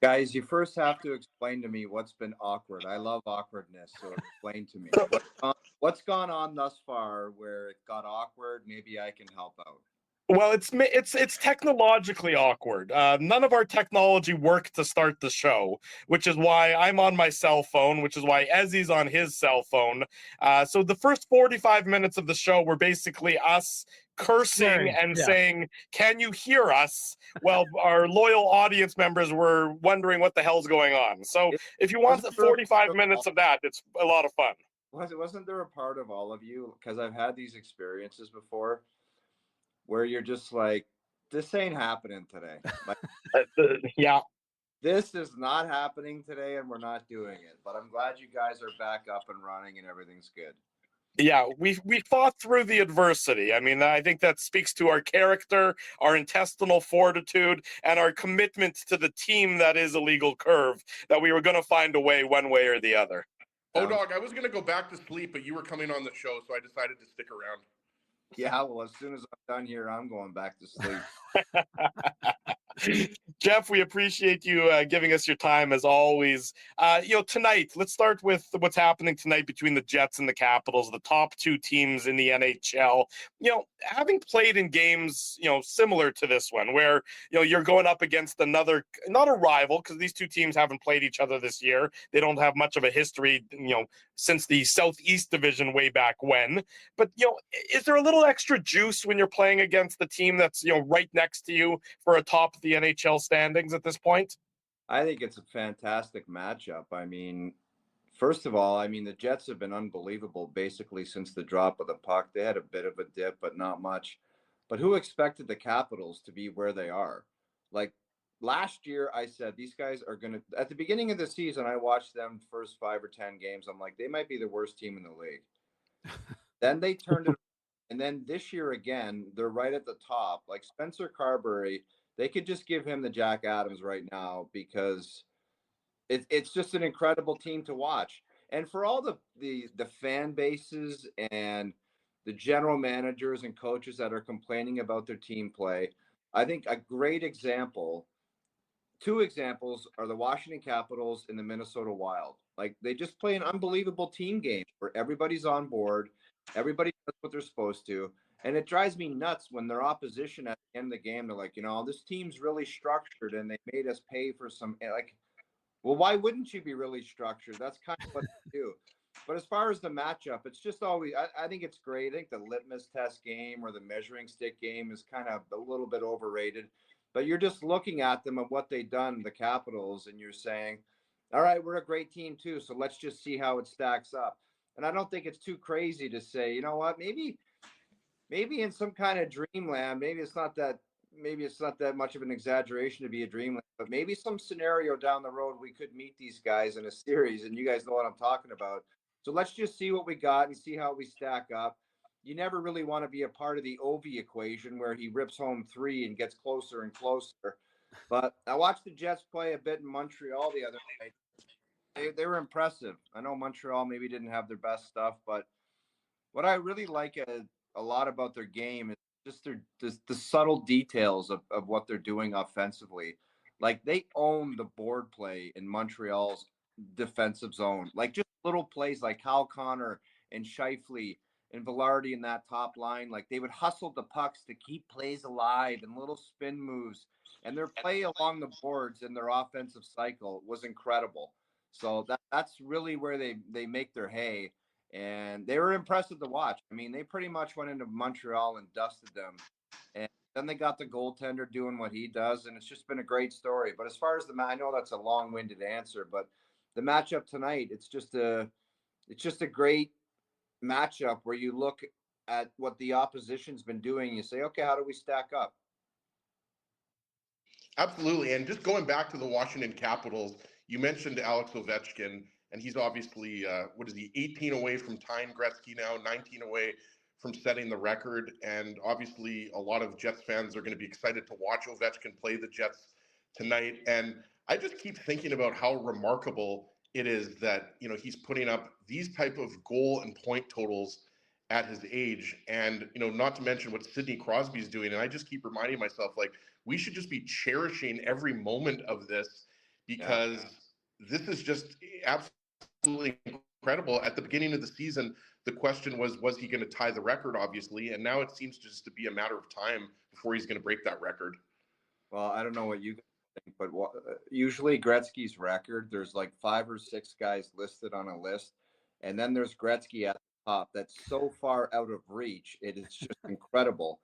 Guys, you first have to explain to me what's been awkward. I love awkwardness, so explain to me. What's gone on thus far where it got awkward? Maybe I can help out. Well, it's technologically awkward. None of our technology worked to start the show, which is why I'm on my cell phone, which is why Ezzy's on his cell phone. So the first 45 minutes of the show were basically us cursing and saying, "Can you hear us?" Well, our loyal audience members were wondering what the hell's going on. So if you want 45 minutes of that, it's a lot of fun. Wasn't there a part of all of you, because I've had these experiences before, where you're just like, this ain't happening today. Like, yeah. This is not happening today, and we're not doing it. But I'm glad you guys are back up and running and everything's good. Yeah, we fought through the adversity. I mean, I think that speaks to our character, our intestinal fortitude, and our commitment to the team that is Illegal Curve, that we were going to find a way one way or the other. Oh, dog, I was going to go back to sleep, but you were coming on the show, so I decided to stick around. Yeah, well, as soon as I'm done here, I'm going back to sleep. Jeff, we appreciate you giving us your time as always. Tonight, let's start with what's happening tonight between the Jets and the Capitals, the top two teams in the NHL. Having played in games, similar to this one, where, you're going up against another, not a rival, because these two teams haven't played each other this year. They don't have much of a history, since the Southeast Division way back when. But, is there a little extra juice when you're playing against the team that's, right next to you for a top of the NHL standings at this point? I think it's a fantastic matchup. I mean, first of all, the Jets have been unbelievable basically since the drop of the puck. They had a bit of a dip, but not much. But who expected the Capitals to be where they are? Like last year, I said these guys are going to, at the beginning of the season, I watched them first 5 or 10 games. I'm like, they might be the worst team in the league. Then they turned it. And then this year again, they're right at the top. Like Spencer Carberry, they could just give him the Jack Adams right now, because it's just an incredible team to watch. And for all the fan bases and the general managers and coaches that are complaining about their team play, I think a great example, 2 examples, are the Washington Capitals and the Minnesota Wild. Like, they just play an unbelievable team game where everybody's on board, everybody does what they're supposed to. And it drives me nuts when their opposition at the end of the game, they're like, this team's really structured and they made us pay for some, like, well, why wouldn't you be really structured? That's kind of what they do. But as far as the matchup, it's just always, I think it's great. I think the litmus test game or the measuring stick game is kind of a little bit overrated. But you're just looking at them and what they've done, the Capitals, and you're saying, all right, we're a great team too, so let's just see how it stacks up. And I don't think it's too crazy to say, you know what, maybe in some kind of dreamland, maybe it's not that much of an exaggeration to be a dreamland, but maybe some scenario down the road we could meet these guys in a series, and you guys know what I'm talking about. So let's just see what we got and see how we stack up. You never really want to be a part of the Ovi equation where he rips home 3 and gets closer and closer. But I watched the Jets play a bit in Montreal the other night. They were impressive. I know Montreal maybe didn't have their best stuff, but what I really like a lot about their game is just the subtle details of what they're doing offensively. Like, they own the board play in Montreal's defensive zone. Like, just little plays like Kyle Connor and Scheifele and Velarde in that top line, like they would hustle the pucks to keep plays alive and little spin moves. And their play along the boards in their offensive cycle was incredible. So that's really where they make their hay. And they were impressive to watch. I mean, they pretty much went into Montreal and dusted them. And then they got the goaltender doing what he does. And it's just been a great story. But as far as I know that's a long-winded answer, but the matchup tonight, it's just a great matchup where you look at what the opposition's been doing. You say, okay, how do we stack up? Absolutely. And just going back to the Washington Capitals, you mentioned Alex Ovechkin, and he's obviously, 18 away from tying Gretzky now, 19 away from setting the record. And obviously, a lot of Jets fans are going to be excited to watch Ovechkin play the Jets tonight. And I just keep thinking about how remarkable it is that, he's putting up these type of goal and point totals at his age. And, not to mention what Sidney Crosby's doing. And I just keep reminding myself, like, we should just be cherishing every moment of this because this is just absolutely incredible. At the beginning of the season, the question was he going to tie the record, obviously, and now it seems just to be a matter of time before he's going to break that record. Well, I don't know what you think, but usually Gretzky's record, there's like 5 or 6 guys listed on a list, and then there's Gretzky at the top that's so far out of reach. It is just incredible.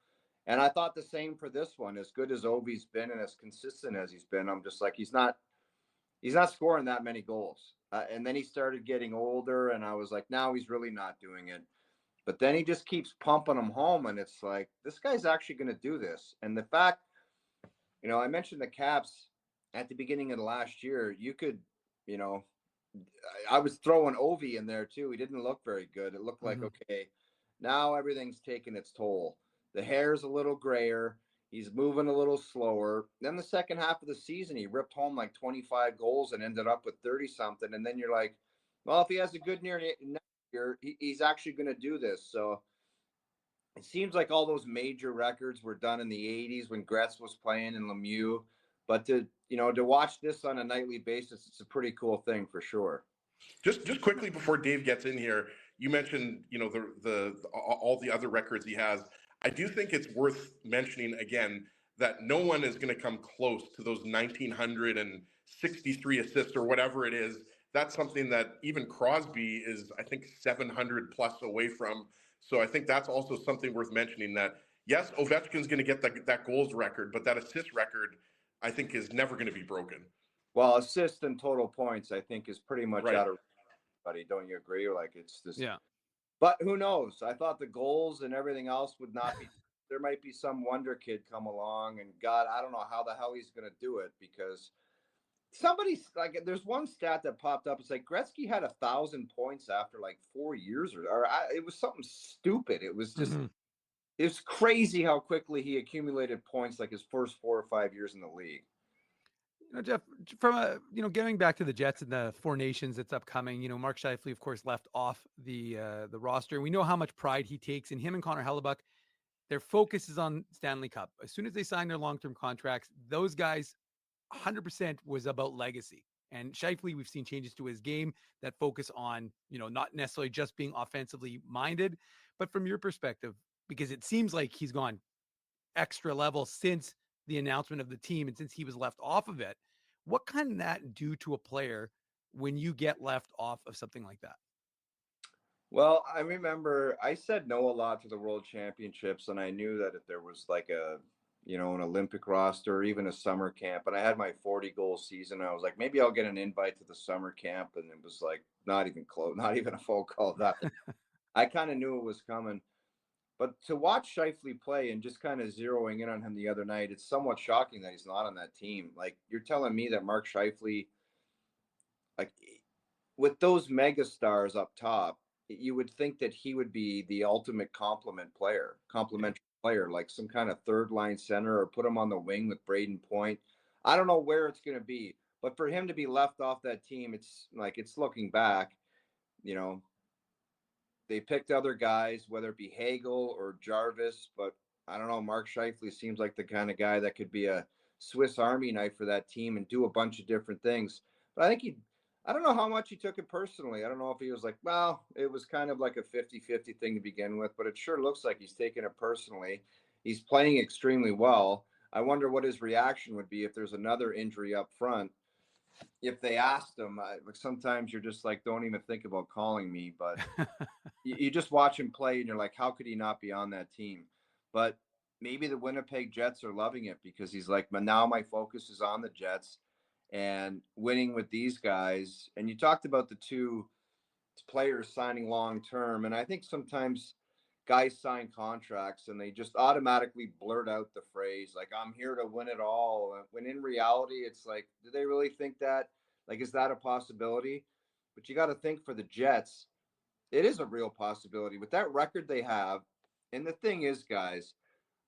And I thought the same for this one. As good as Ovi's been and as consistent as he's been, I'm just like, he's not scoring that many goals. And then he started getting older, and I was like, now he's really not doing it. But then he just keeps pumping them home, and it's like, this guy's actually going to do this. And the fact, I mentioned the Caps at the beginning of the last year. You could, I was throwing Ovi in there too. He didn't look very good. It looked like, okay, now everything's taking its toll. The hair's a little grayer. He's moving a little slower. Then the second half of the season, he ripped home like 25 goals and ended up with 30-something. And then you're like, well, if he has a good year next year, he's actually going to do this. So it seems like all those major records were done in the 80s when Gretz was playing in Lemieux. But to watch this on a nightly basis, it's a pretty cool thing for sure. Just quickly before Dave gets in here, you mentioned, all the other records he has. I do think it's worth mentioning again that no one is going to come close to those 1,963 assists or whatever it is. That's something that even Crosby is, I think, 700 plus away from. So I think that's also something worth mentioning, that, yes, Ovechkin's going to get that goals record, but that assist record, I think, is never going to be broken. Well, assist and total points, I think, is pretty much Right. out of everybody. Don't you agree? Like, it's just, Yeah. But who knows? I thought the goals and everything else would not be. There might be some wonder kid come along, and God, I don't know how the hell he's going to do it, because somebody's like, there's one stat that popped up. It's like Gretzky had 1,000 points after like 4 years, it was something stupid. It was just, it's crazy how quickly he accumulated points like his first 4 or 5 years in the league. Jeff, from getting back to the Jets and the Four Nations that's upcoming, Mark Scheifele, of course, left off the roster. We know how much pride he takes in him and Connor Hellebuck. Their focus is on Stanley Cup. As soon as they sign their long-term contracts, those guys 100% was about legacy. And Scheifele, we've seen changes to his game that focus on, not necessarily just being offensively minded, but from your perspective, because it seems like he's gone extra level since the announcement of the team and since he was left off of it. What can that do to a player when you get left off of something like that? Well, I remember I said no a lot to the World Championships, and I knew that if there was like an Olympic roster or even a summer camp, and I had my 40-goal season, I was like, maybe I'll get an invite to the summer camp, and it was like not even close, not even a phone call. Nothing. I kind of knew it was coming. But to watch Scheifele play and just kind of zeroing in on him the other night, it's somewhat shocking that he's not on that team. Like, you're telling me that Mark Scheifele, like, with those mega stars up top, you would think that he would be the ultimate complementary player, like some kind of third line center, or put him on the wing with Braden Point. I don't know where it's going to be, but for him to be left off that team, it's looking back, they picked other guys, whether it be Hagel or Jarvis, but I don't know. Mark Scheifele seems like the kind of guy that could be a Swiss Army knife for that team and do a bunch of different things. But I think I don't know how much he took it personally. I don't know if he was like, well, it was kind of like a 50-50 thing to begin with, but it sure looks like he's taking it personally. He's playing extremely well. I wonder what his reaction would be if there's another injury up front. If they asked him, like sometimes you're just like, don't even think about calling me. But you just watch him play and you're like, how could he not be on that team? But maybe the Winnipeg Jets are loving it because he's like, but now my focus is on the Jets and winning with these guys. And you talked about the two players signing long term. And I think sometimes guys sign contracts and they just automatically blurt out the phrase, like, I'm here to win it all. When in reality, it's like, do they really think that? Like, is that a possibility? But you got to think for the Jets, it is a real possibility with that record they have. And the thing is, guys,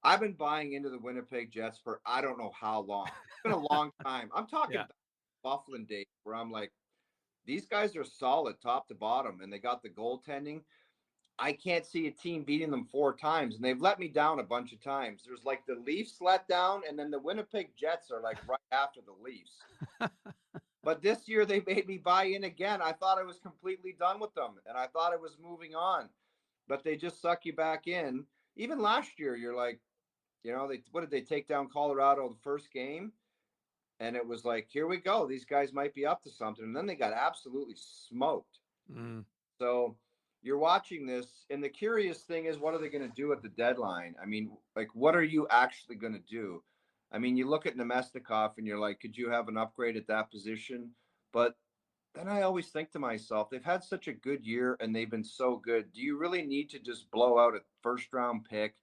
I've been buying into the Winnipeg Jets for I don't know how long. It's been a long time. I'm talking Yeah. Buffalo days where I'm like, these guys are solid top to bottom, and they got the goaltending. I can't see a team beating them 4 times, and they've let me down a bunch of times. There's like the Leafs let down, and then the Winnipeg Jets are like right after the Leafs. But this year they made me buy in again. I thought I was completely done with them, and I thought I was moving on. But they just suck you back in. Even last year, you're like, what did they take down Colorado the first game? And it was like, here we go. These guys might be up to something. And then they got absolutely smoked. Mm. So you're watching this. And the curious thing is, what are they going to do at the deadline? I mean, like, what are you actually going to do? I mean, you look at Nemestikov and you're like, could you have an upgrade at that position? But then I always think to myself, they've had such a good year and they've been so good. Do you really need to just blow out a first round pick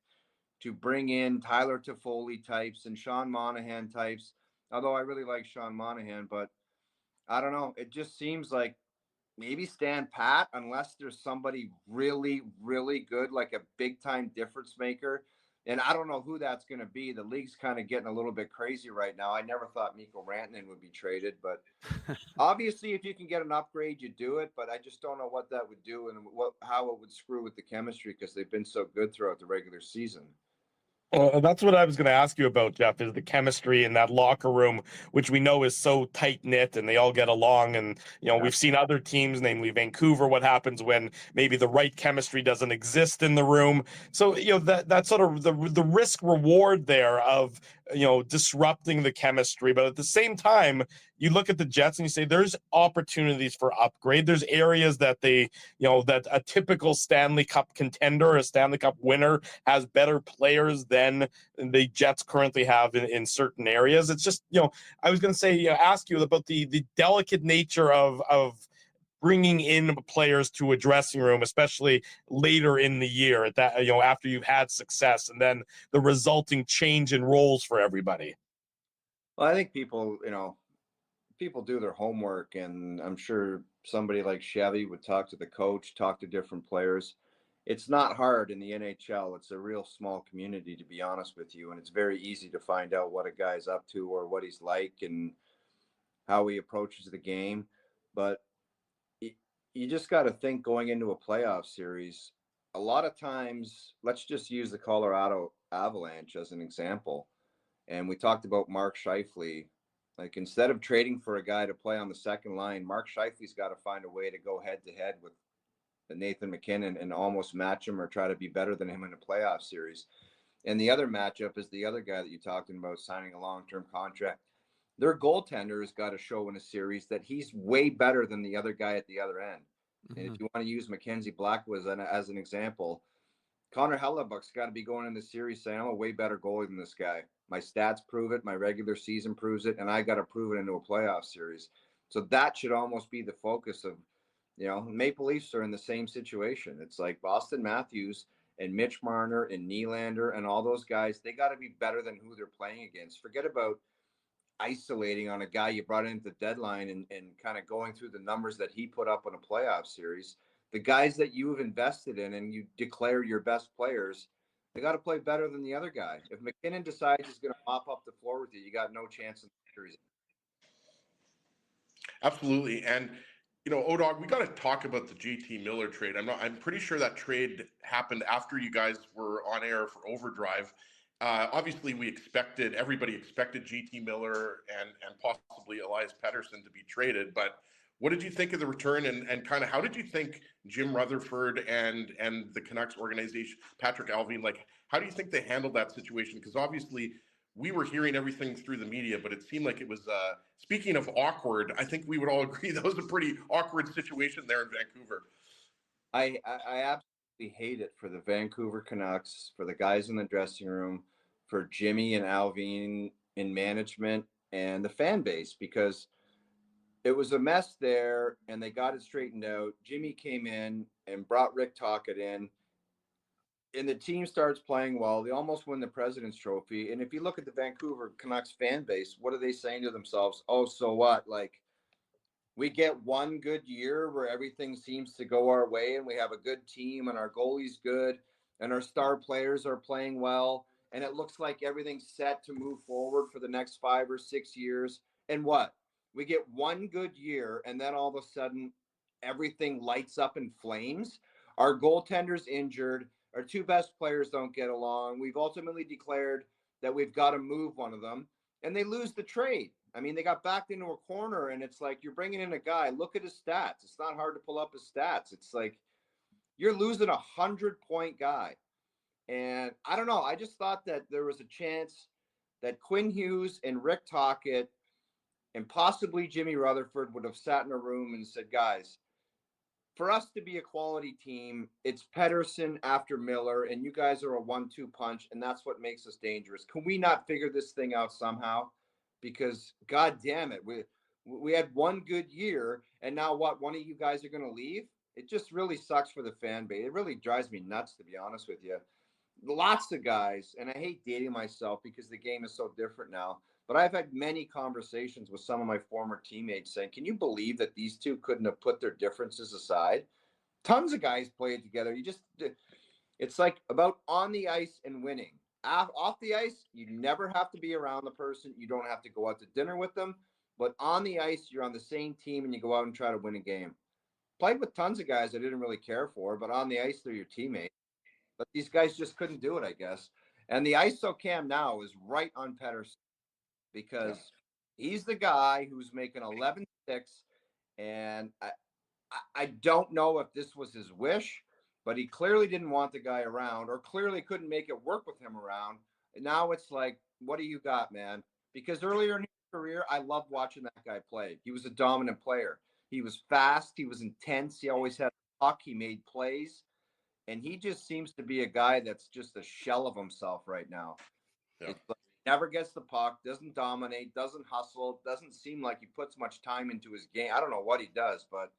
to bring in Tyler Toffoli types and Sean Monahan types? Although I really like Sean Monahan, but I don't know. It just seems like maybe stand pat unless there's somebody really, really good, like a big time difference maker. And I don't know who that's going to be. The league's kind of getting a little bit crazy right now. I never thought Mikko Rantanen would be traded, but obviously if you can get an upgrade, you do it. But I just don't know what that would do and how it would screw with the chemistry because they've been so good throughout the regular season. Well, that's what I was going to ask you about, Jeff, is the chemistry in that locker room, which we know is so tight knit and they all get along. And, we've seen other teams, namely Vancouver, what happens when maybe the right chemistry doesn't exist in the room. So, that sort of the risk reward there of, disrupting the chemistry. But at the same time, you look at the Jets and you say there's opportunities for upgrade. There's areas that that a typical Stanley Cup contender, a Stanley Cup winner has better players than the Jets currently have in certain areas. It's just, I was going to say, ask you about the delicate nature of bringing in players to a dressing room, especially later in the year at that, after you've had success and then the resulting change in roles for everybody. Well, I think people do their homework, and I'm sure somebody like Chevy would talk to the coach, talk to different players. It's not hard in the NHL. It's a real small community, to be honest with you. And it's very easy to find out what a guy's up to or what he's like and how he approaches the game. But you just got to think going into a playoff series, a lot of times, let's just use the Colorado Avalanche as an example. And we talked about Mark Scheifele. Like, instead of trading for a guy to play on the second line, Mark Scheifele's got to find a way to go head to head with Nathan MacKinnon and almost match him or try to be better than him in a playoff series. And the other matchup is the other guy that you're talking about signing a long-term contract. Their goaltender has got to show in a series that he's way better than the other guy at the other end. Mm-hmm. And if you want to use Mackenzie Blackwood as an example, Connor Hellebuck's got to be going in the series saying, I'm a way better goalie than this guy. My stats prove it. My regular season proves it. And I got to prove it into a playoff series. So that should almost be the focus of, Maple Leafs are in the same situation. It's like Auston Matthews and Mitch Marner and Nylander and all those guys. They got to be better than who they're playing against. Forget about isolating on a guy you brought into the deadline and kind of going through the numbers that he put up in a playoff series. The guys that you have invested in and you declare your best players, they got to play better than the other guy. If MacKinnon decides he's going to mop up the floor with you, you got no chance in the series. Absolutely. And, ODog, we got to talk about the JT Miller trade. I'm pretty sure that trade happened after you guys were on air for Overdrive. Obviously, everybody expected JT Miller and possibly Elias Pettersson to be traded. But What did you think of the return, and kind of how did you think Jim Rutherford and the Canucks organization, Patrick Allvin, like how do you think they handled that situation? Because obviously we were hearing everything through the media, but it seemed like it was, speaking of awkward, I think we would all agree that was a pretty awkward situation there in Vancouver. I absolutely hate it for the Vancouver Canucks, for the guys in the dressing room, for Jimmy and Allvin in management and the fan base, because it was a mess there and they got it straightened out. Jimmy came in and brought Rick Tocchet in, and the team starts playing well. They almost win the President's Trophy. And if you look at the Vancouver Canucks fan base, what are they saying to themselves? Oh, so what? Like, we get one good year where everything seems to go our way and we have a good team and our goalie's good and our star players are playing well. And it looks like everything's set to move forward for the next 5 or 6 years. And what? We get one good year and then all of a sudden everything lights up in flames. Our goaltender's injured. Our two best players don't get along. We've ultimately declared that we've got to move one of them, and they lose the trade. I mean, they got backed into a corner, and it's like you're bringing in a guy. Look at his stats. It's not hard to pull up his stats. It's like you're losing 100-point guy. And I don't know. I just thought that there was a chance that Quinn Hughes and Rick Tocchet and possibly Jimmy Rutherford would have sat in a room and said, guys, for us to be a quality team, it's Pettersson after Miller, and you guys are a 1-2 punch, and that's what makes us dangerous. Can we not figure this thing out somehow? Because, God damn it, we had one good year, and now what, one of you guys are going to leave? It just really sucks for the fan base. It really drives me nuts, to be honest with you. Lots of guys, and I hate dating myself because the game is so different now, but I've had many conversations with some of my former teammates saying, can you believe that these two couldn't have put their differences aside? Tons of guys played together. It's like about on the ice and winning. Off the ice, you never have to be around the person. You don't have to go out to dinner with them. But on the ice, you're on the same team and you go out and try to win a game. Played with tons of guys I didn't really care for, but on the ice, they're your teammates. But these guys just couldn't do it, I guess. And the ISO cam now is right on Pettersson, because he's the guy who's making 11-6, and I don't know if this was his wish, but he clearly didn't want the guy around, or clearly couldn't make it work with him around. And now it's like, what do you got, man? Because earlier in his career, I loved watching that guy play. He was a dominant player. He was fast. He was intense. He always had a puck. He made plays. And he just seems to be a guy that's just a shell of himself right now. Yeah. It's like he never gets the puck, doesn't dominate, doesn't hustle, doesn't seem like he puts much time into his game. I don't know what he does, but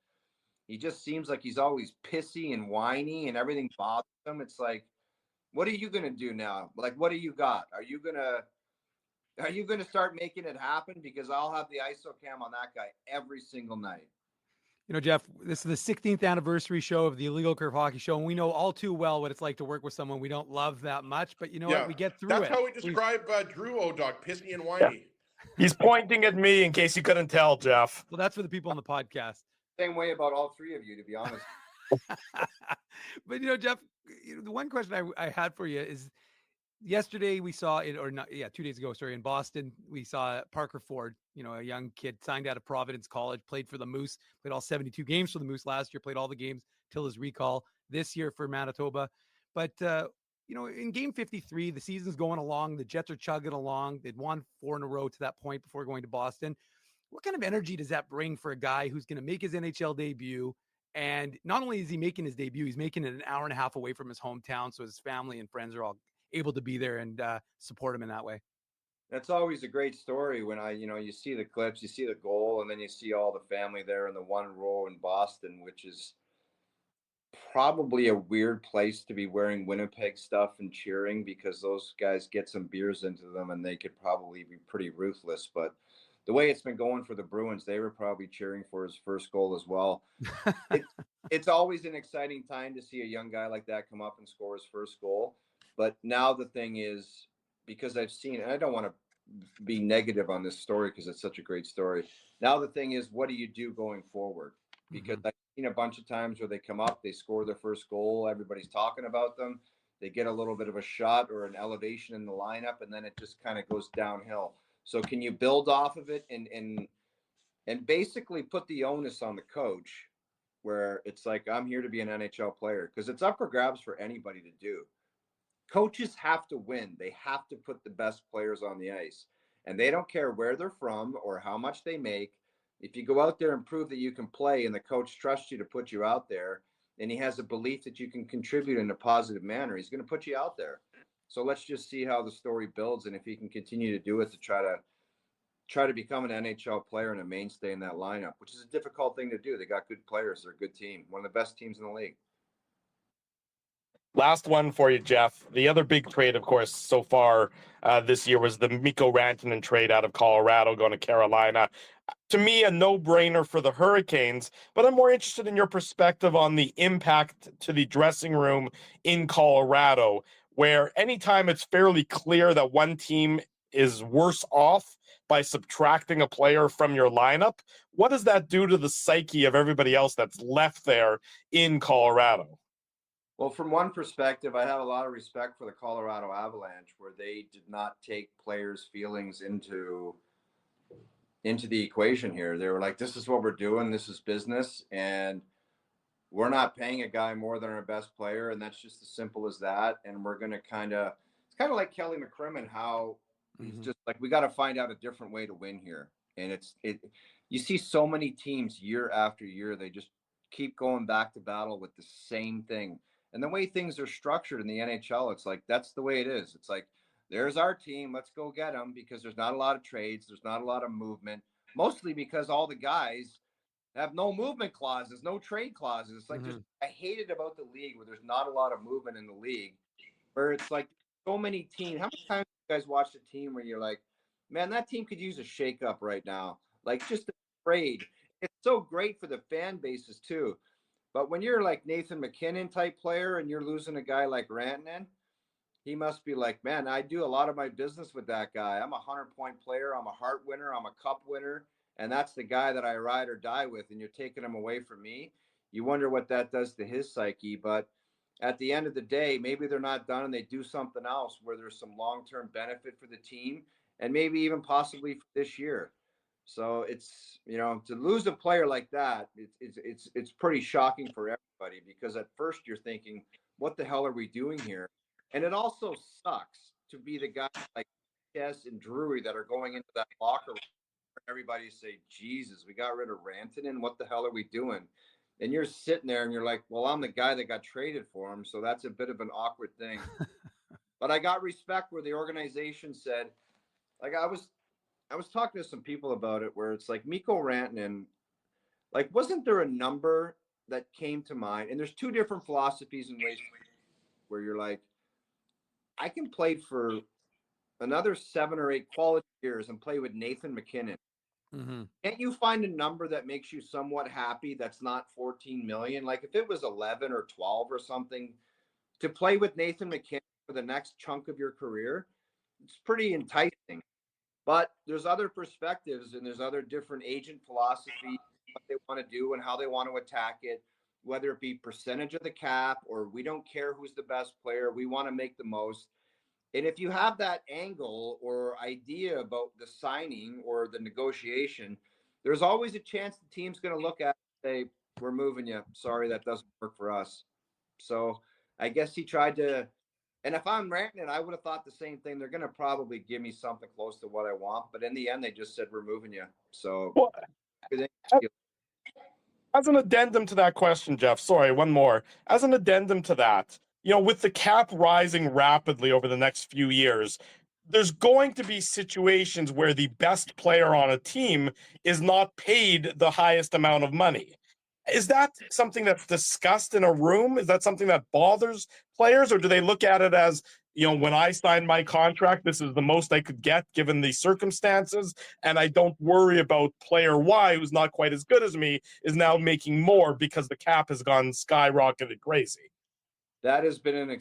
he just seems like he's always pissy and whiny and everything bothers him. It's like, what are you going to do now? Like, what do you got? Are you going to start making it happen? Because I'll have the ISO cam on that guy every single night. You know, Jeff, this is the 16th anniversary show of the Illegal Curve Hockey Show, and we know all too well what it's like to work with someone we don't love that much, but you know what? We get through That's it. how we describe Drew O'Dog, pissy and whiny. Yeah. He's pointing at me in case you couldn't tell, Jeff. Well, that's for the people on the podcast. Same way about all three of you, to be honest. But, you know, Jeff, the one question I had for you is, yesterday we saw it, or not, 2 days ago, sorry, in Boston, we saw Parker Ford, you know, a young kid signed out of Providence College, played for the Moose, played all 72 games for the Moose last year, played all the games till his recall this year for Manitoba. But, you know, in game 53, the season's going along. The Jets are chugging along. They'd won 4 in a row to that point before going to Boston. What kind of energy does that bring for a guy who's going to make his NHL debut? And not only is he making his debut, he's making it an hour and a half away from his hometown. So his family and friends are all able to be there and support him in that way. That's always a great story when you see the clips, you see the goal, and then you see all the family there in the one row in Boston, which is probably a weird place to be wearing Winnipeg stuff and cheering, because those guys get some beers into them and they could probably be pretty ruthless. But the way it's been going for the Bruins, they were probably cheering for his first goal as well. It's always an exciting time to see a young guy like that come up and score his first goal. But now the thing is, because I've seen, and I don't want to be negative on this story because it's such a great story. Now the thing is, what do you do going forward? Because I've seen a bunch of times where they come up, they score their first goal, everybody's talking about them, they get a little bit of a shot or an elevation in the lineup, and then it just kind of goes downhill. So can you build off of it and and basically put the onus on the coach, where it's like, I'm here to be an NHL player, because it's up for grabs for anybody to do. Coaches have to win. They have to put the best players on the ice, and they don't care where they're from or how much they make. If you go out there and prove that you can play and the coach trusts you to put you out there, and he has a belief that you can contribute in a positive manner, he's going to put you out there. So let's just see how the story builds, and if he can continue to do it to try to become an NHL player and a mainstay in that lineup, which is a difficult thing to do. They got good players. They're a good team. One of the best teams in the league. Last one for you, Jeff. The other big trade, of course, so far this year was the Mikko Rantanen trade out of Colorado going to Carolina. To me, a no-brainer for the Hurricanes, but I'm more interested in your perspective on the impact to the dressing room in Colorado, where anytime it's fairly clear that one team is worse off by subtracting a player from your lineup, what does that do to the psyche of everybody else that's left there in Colorado? Well, from one perspective, I have a lot of respect for the Colorado Avalanche, where they did not take players' feelings into the equation here. They were like, this is what we're doing. This is business. And we're not paying a guy more than our best player. And that's just as simple as that. And we're going to it's kind of like Kelly McCrimmon, how he's just like, we got to find out a different way to win here. And you see so many teams year after year, they just keep going back to battle with the same thing. And the way things are structured in the NHL, it's like, that's the way it is. It's like, there's our team. Let's go get them, because there's not a lot of trades. There's not a lot of movement, mostly because all the guys have no movement clauses, no trade clauses. It's like, I hate it about the league where there's not a lot of movement in the league, where it's like so many teams. How many times have you guys watched a team where you're like, man, that team could use a shakeup right now? Like, just a trade. It's so great for the fan bases too. But when you're like Nathan McKinnon type player and you're losing a guy like Rantanen, he must be like, man, I do a lot of my business with that guy. I'm a 100-point player. I'm a Hart winner. I'm a cup winner. And that's the guy that I ride or die with. And you're taking him away from me. You wonder what that does to his psyche. But at the end of the day, maybe they're not done and they do something else where there's some long-term benefit for the team, and maybe even possibly for this year. So it's, to lose a player like that, it's pretty shocking for everybody, because at first you're thinking, what the hell are we doing here? And it also sucks to be the guy like Chess and Drury that are going into that locker room. Everybody say, Jesus, we got rid of Rantanen. What the hell are we doing? And you're sitting there and you're like, well, I'm the guy that got traded for him. So that's a bit of an awkward thing. But I got respect where the organization said, like, I was talking to some people about it, where it's like Mikko Rantanen, like, wasn't there a number that came to mind? And there's two different philosophies and ways where you're like, I can play for another 7 or 8 quality years and play with Nathan McKinnon. Can't you find a number that makes you somewhat happy that's not 14 million? Like, if it was 11 or 12 or something, to play with Nathan McKinnon for the next chunk of your career, it's pretty enticing. But there's other perspectives, and there's other different agent philosophies, what they want to do and how they want to attack it, whether it be percentage of the cap or we don't care who's the best player, we want to make the most. And if you have that angle or idea about the signing or the negotiation, there's always a chance the team's going to look at it and say, we're moving you. Sorry, that doesn't work for us. So I guess he tried to. And if I'm Rantanen, I would have thought the same thing. They're going to probably give me something close to what I want. But in the end, they just said, we're moving you. So Well, as an addendum to that question, Jeff, sorry, one more. As an addendum to that, with the cap rising rapidly over the next few years, there's going to be situations where the best player on a team is not paid the highest amount of money. Is that something that's discussed in a room? Is that something that bothers players, or do they look at it as, when I signed my contract, this is the most I could get given the circumstances, and I don't worry about player Y, who's not quite as good as me, is now making more because the cap has gone skyrocketed crazy? That has been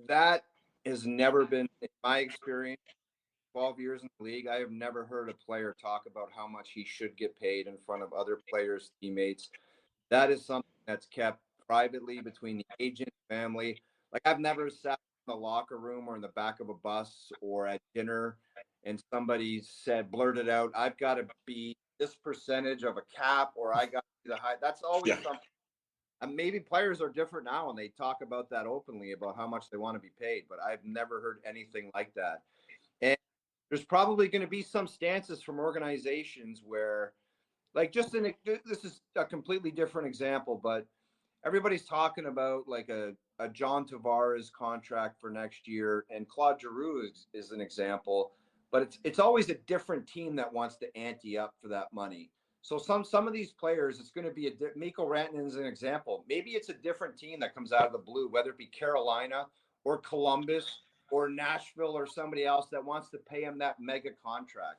that has never been, in my experience, 12 years in the league, I have never heard a player talk about how much he should get paid in front of other players, teammates. That is something that's kept privately between the agent, family. Like, I've never sat in the locker room or in the back of a bus or at dinner and somebody blurted out, I've got to be this percentage of a cap or I got to be the high. That's always something. And maybe players are different now and they talk about that openly about how much they want to be paid, but I've never heard anything like that. And there's probably going to be some stances from organizations where, like, this is a completely different example, but everybody's talking about like a John Tavares contract for next year, and Claude Giroux is an example, but it's always a different team that wants to ante up for that money. So some of these players, it's going to be Mikko Rantanen is an example. Maybe it's a different team that comes out of the blue, whether it be Carolina or Columbus or Nashville or somebody else that wants to pay him that mega contract.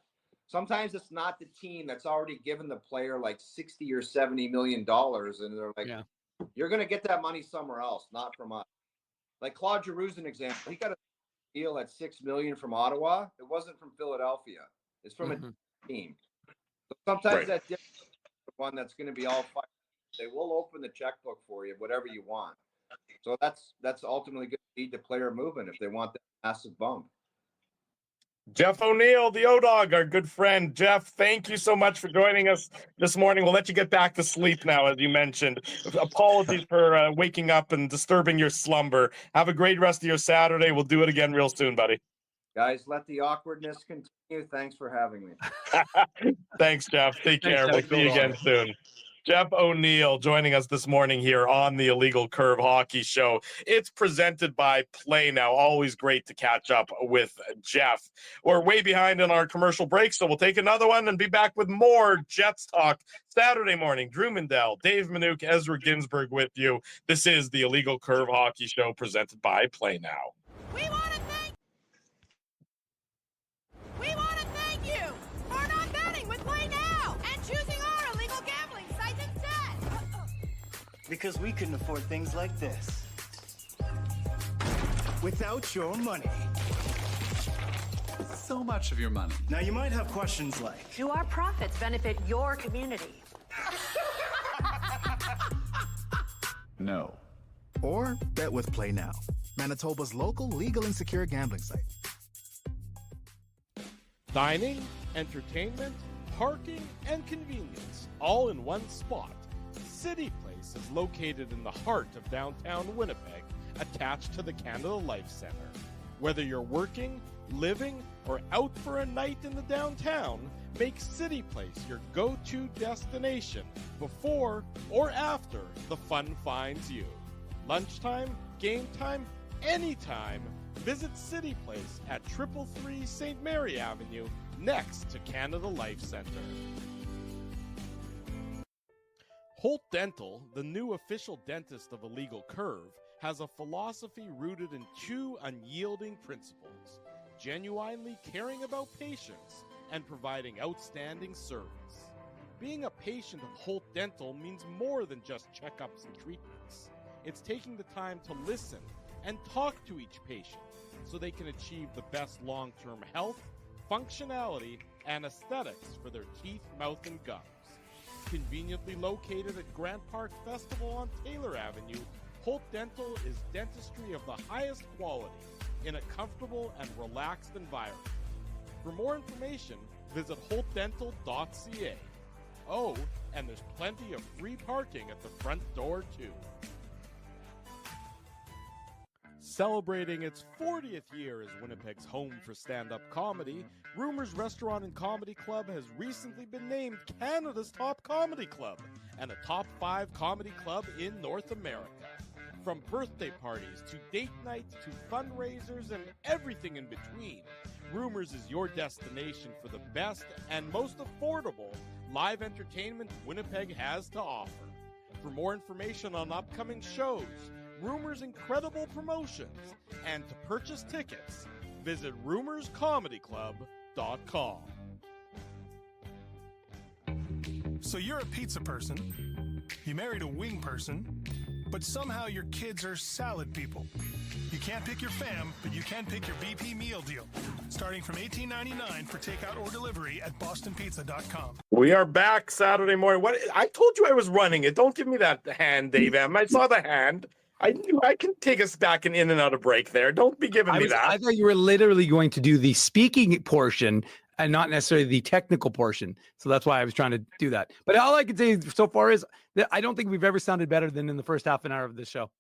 Sometimes it's not the team that's already given the player like $60 or $70 million, and they're like, you're going to get that money somewhere else, not from us. Like Claude Giroux's an example. He got a deal at $6 million from Ottawa. It wasn't from Philadelphia. It's from a team. So sometimes that one that's going to be all fired. They will open the checkbook for you, whatever you want. So that's ultimately going to lead to player movement if they want that massive bump. Jeff O'Neill, the O-Dog, our good friend. Jeff, thank you so much for joining us this morning. We'll let you get back to sleep now, as you mentioned. Apologies for waking up and disturbing your slumber. Have a great rest of your Saturday. We'll do it again real soon, buddy. Guys, let the awkwardness continue. Thanks for having me. Thanks, Jeff. Take care. We'll see you again soon. Jeff O'Neill joining us this morning here on the Illegal Curve Hockey Show. It's presented by Play Now. Always great to catch up with Jeff. We're way behind in our commercial break, so we'll take another one and be back with more Jets talk Saturday morning. Drew Mindell, Dave Minuk, Ezra Ginsburg with you. This is the Illegal Curve Hockey Show presented by Play Now. We want to thank you for not betting with Play Now and choosing our illegal gambling site instead. Because we couldn't afford things like this without your money. So much of your money. Now you might have questions like, do our profits benefit your community? No. Or bet with Play Now, Manitoba's local legal and secure gambling site. Dining, entertainment, parking, and convenience, all in one spot. City Place is located in the heart of downtown Winnipeg, attached to the Canada Life Centre. Whether you're working, living, or out for a night in the downtown, make City Place your go-to destination before or after the fun finds you. Lunchtime, game time, anytime. Visit City Place at 333 St. Mary Avenue, next to Canada Life Centre. Holt Dental, the new official dentist of Illegal Curve, has a philosophy rooted in two unyielding principles: genuinely caring about patients and providing outstanding service. Being a patient of Holt Dental means more than just checkups and treatments. It's taking the time to listen and talk to each patient so they can achieve the best long-term health, functionality, and aesthetics for their teeth, mouth, and gums. Conveniently located at Grant Park Festival on Taylor Avenue, Holt Dental is dentistry of the highest quality in a comfortable and relaxed environment. For more information, visit holtdental.ca. Oh, and there's plenty of free parking at the front door, too. Celebrating its 40th year as Winnipeg's home for stand-up comedy, Rumors Restaurant and Comedy Club has recently been named Canada's top comedy club and a top 5 comedy club in North America. From birthday parties to date nights to fundraisers and everything in between, Rumors is your destination for the best and most affordable live entertainment Winnipeg has to offer. For more information on upcoming shows, Rumors' incredible promotions, and to purchase tickets, visit rumorscomedyclub.com. So you're a pizza person, you married a wing person, but somehow your kids are salad people. You can't pick your fam, but you can pick your BP meal deal, starting from $18.99 for takeout or delivery at bostonpizza.com. We are back Saturday morning. What I told you I was running it. Don't give me that hand, Dave M. I saw the hand. I can take us back and in and out of break there. Don't be giving me that. I thought you were literally going to do the speaking portion and not necessarily the technical portion. So that's why I was trying to do that. But all I can say so far is that I don't think we've ever sounded better than in the first half an hour of this show.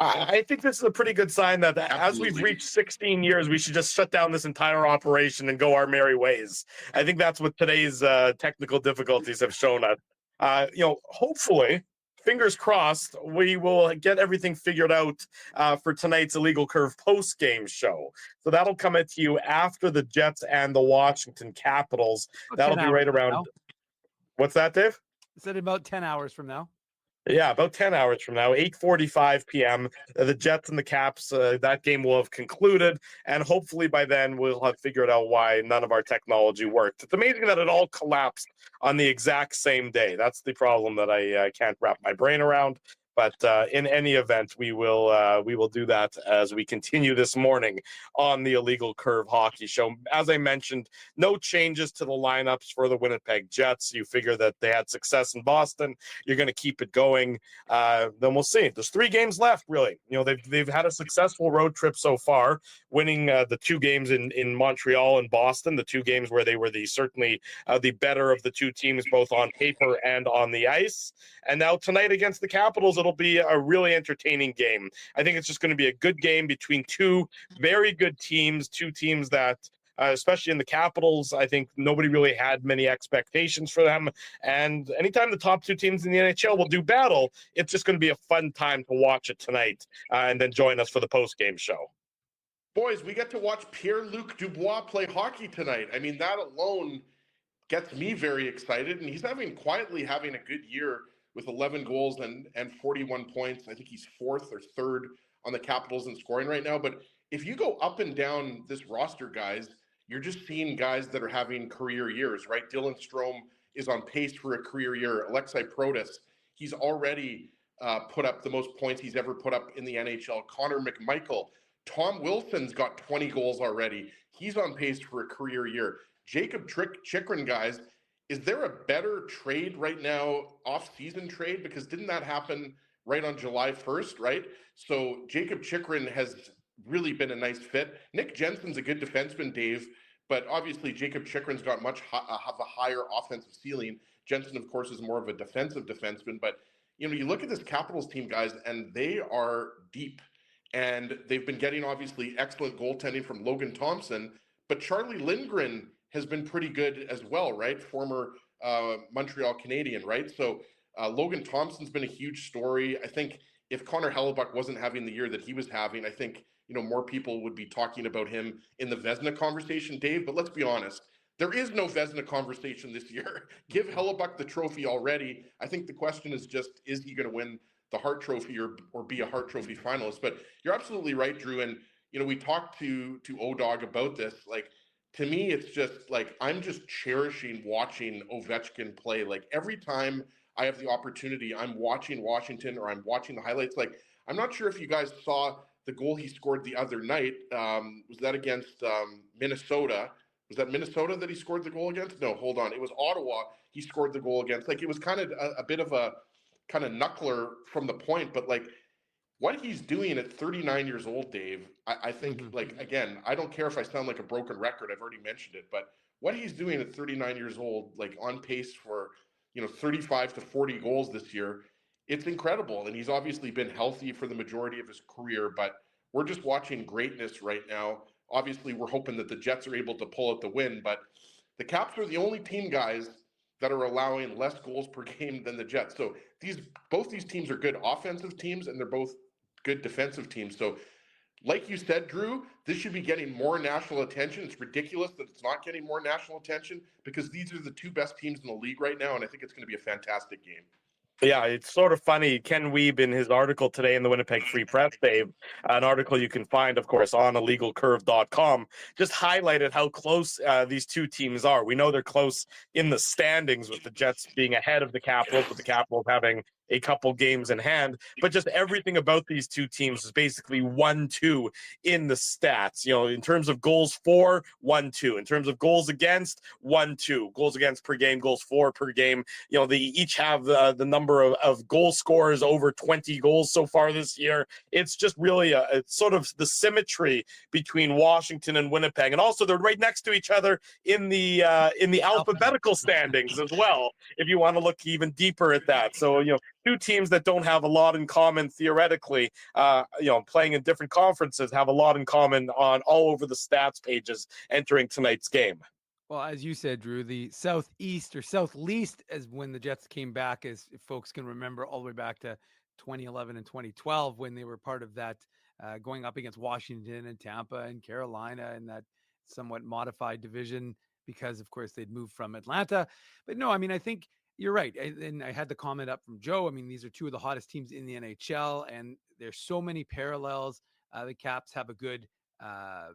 I think this is a pretty good sign that as we've reached 16 years, we should just shut down this entire operation and go our merry ways. I think that's what today's technical difficulties have shown us. Hopefully, fingers crossed, we will get everything figured out for tonight's Illegal Curve post-game show. So that'll come at you after the Jets and the Washington Capitals. That'll be right around. What's that, Dave? I said about 10 hours from now. Yeah, about 10 hours from now, 8:45 p.m. The Jets and the Caps, that game will have concluded, and hopefully by then we'll have figured out why none of our technology worked. It's amazing that it all collapsed on the exact same day. That's the problem that I can't wrap my brain around. But in any event, we will do that as we continue this morning on the Illegal Curve Hockey Show. As I mentioned, no changes to the lineups for the Winnipeg Jets. You figure that they had success in Boston. You're going to keep it going. Then we'll see. There's 3 games left, really. They've had a successful road trip so far, winning the 2 games in Montreal and Boston, the 2 games where they were certainly the better of the 2 teams, both on paper and on the ice. And now tonight against the Capitals, it'll be a really entertaining game. I think it's just going to be a good game between 2 very good teams, 2 teams that, especially in the Capitals, I think nobody really had many expectations for them. And anytime the top 2 teams in the NHL will do battle, it's just going to be a fun time to watch it tonight and then join us for the post-game show. Boys, we get to watch Pierre-Luc Dubois play hockey tonight. I mean, that alone gets me very excited, and he's quietly having a good year with 11 goals and 41 points. I think he's 4th or 3rd on the Capitals in scoring right now. But if you go up and down this roster, guys, you're just seeing guys that are having career years, right? Dylan Strome is on pace for a career year. Alexei Protas, he's already put up the most points he's ever put up in the NHL. Connor McMichael, Tom Wilson's got 20 goals already. He's on pace for a career year. Jacob Chychrun, guys, is there a better trade right now, off-season trade? Because didn't that happen right on July 1st, right? So Jacob Chychrun has really been a nice fit. Nick Jensen's a good defenseman, Dave, but obviously Jacob Chychrun's got have a higher offensive ceiling. Jensen, of course, is more of a defensive defenseman. But, you look at this Capitals team, guys, and they are deep. And they've been getting, obviously, excellent goaltending from Logan Thompson. But Charlie Lindgren has been pretty good as well, right? Former Montreal Canadian, right? So Logan Thompson's been a huge story. I think if Connor Hellebuck wasn't having the year that he was having, I think, more people would be talking about him in the Vezina conversation, Dave. But let's be honest, there is no Vezina conversation this year. Give Hellebuck the trophy already. I think the question is just, is he going to win the Hart Trophy or be a Hart Trophy finalist? But you're absolutely right, Drew. And, we talked to O-Dog about this. Like, to me, it's just like I'm just cherishing watching Ovechkin play. Like every time I have the opportunity, I'm watching Washington or I'm watching the highlights. Like I'm not sure if you guys saw the goal he scored the other night. Was that against Minnesota? Was that Minnesota that he scored the goal against? No, hold on. It was Ottawa he scored the goal against. Like it was kind of a bit of a kind of knuckler from the point, but like what he's doing at 39 years old, Dave, I think, like, again, I don't care if I sound like a broken record. I've already mentioned it. But what he's doing at 39 years old, like on pace for, 35 to 40 goals this year, it's incredible. And he's obviously been healthy for the majority of his career. But we're just watching greatness right now. Obviously, we're hoping that the Jets are able to pull out the win. But the Caps are the only team, guys, that are allowing less goals per game than the Jets. So both these teams are good offensive teams, and they're both good defensive teams. So like you said, Drew, this should be getting more national attention. It's ridiculous that it's not getting more national attention because these are the 2 best teams in the league right now, and I think it's going to be a fantastic game. Yeah, it's sort of funny. Ken Wiebe, in his article today in the Winnipeg Free Press, Dave, an article you can find, of course, on illegalcurve.com, just highlighted how close these 2 teams are. We know they're close in the standings, with the Jets being ahead of the Capitals, with the Capitals having a couple games in hand, but just everything about these two teams is basically 1-2 in the stats. In terms of goals for, 1-2. In terms of goals against, 1-2. Goals against per game, goals for per game. They each have the number of goal scorers over 20 goals so far this year. It's just really it's sort of the symmetry between Washington and Winnipeg, and also they're right next to each other in the alphabetical standings as well, if you want to look even deeper at that. So two teams that don't have a lot in common theoretically, playing in different conferences, have a lot in common on all over the stats pages entering tonight's game. Well, as you said, Drew, the Southeast or Southleast, as when the Jets came back, as if folks can remember, all the way back to 2011 and 2012, when they were part of that, going up against Washington and Tampa and Carolina in that somewhat modified division, because of course they'd moved from Atlanta. But no, I mean, I think you're right. And I had the comment up from Joe. I mean, these are two of the hottest teams in the NHL, and there's so many parallels. The Caps have a good,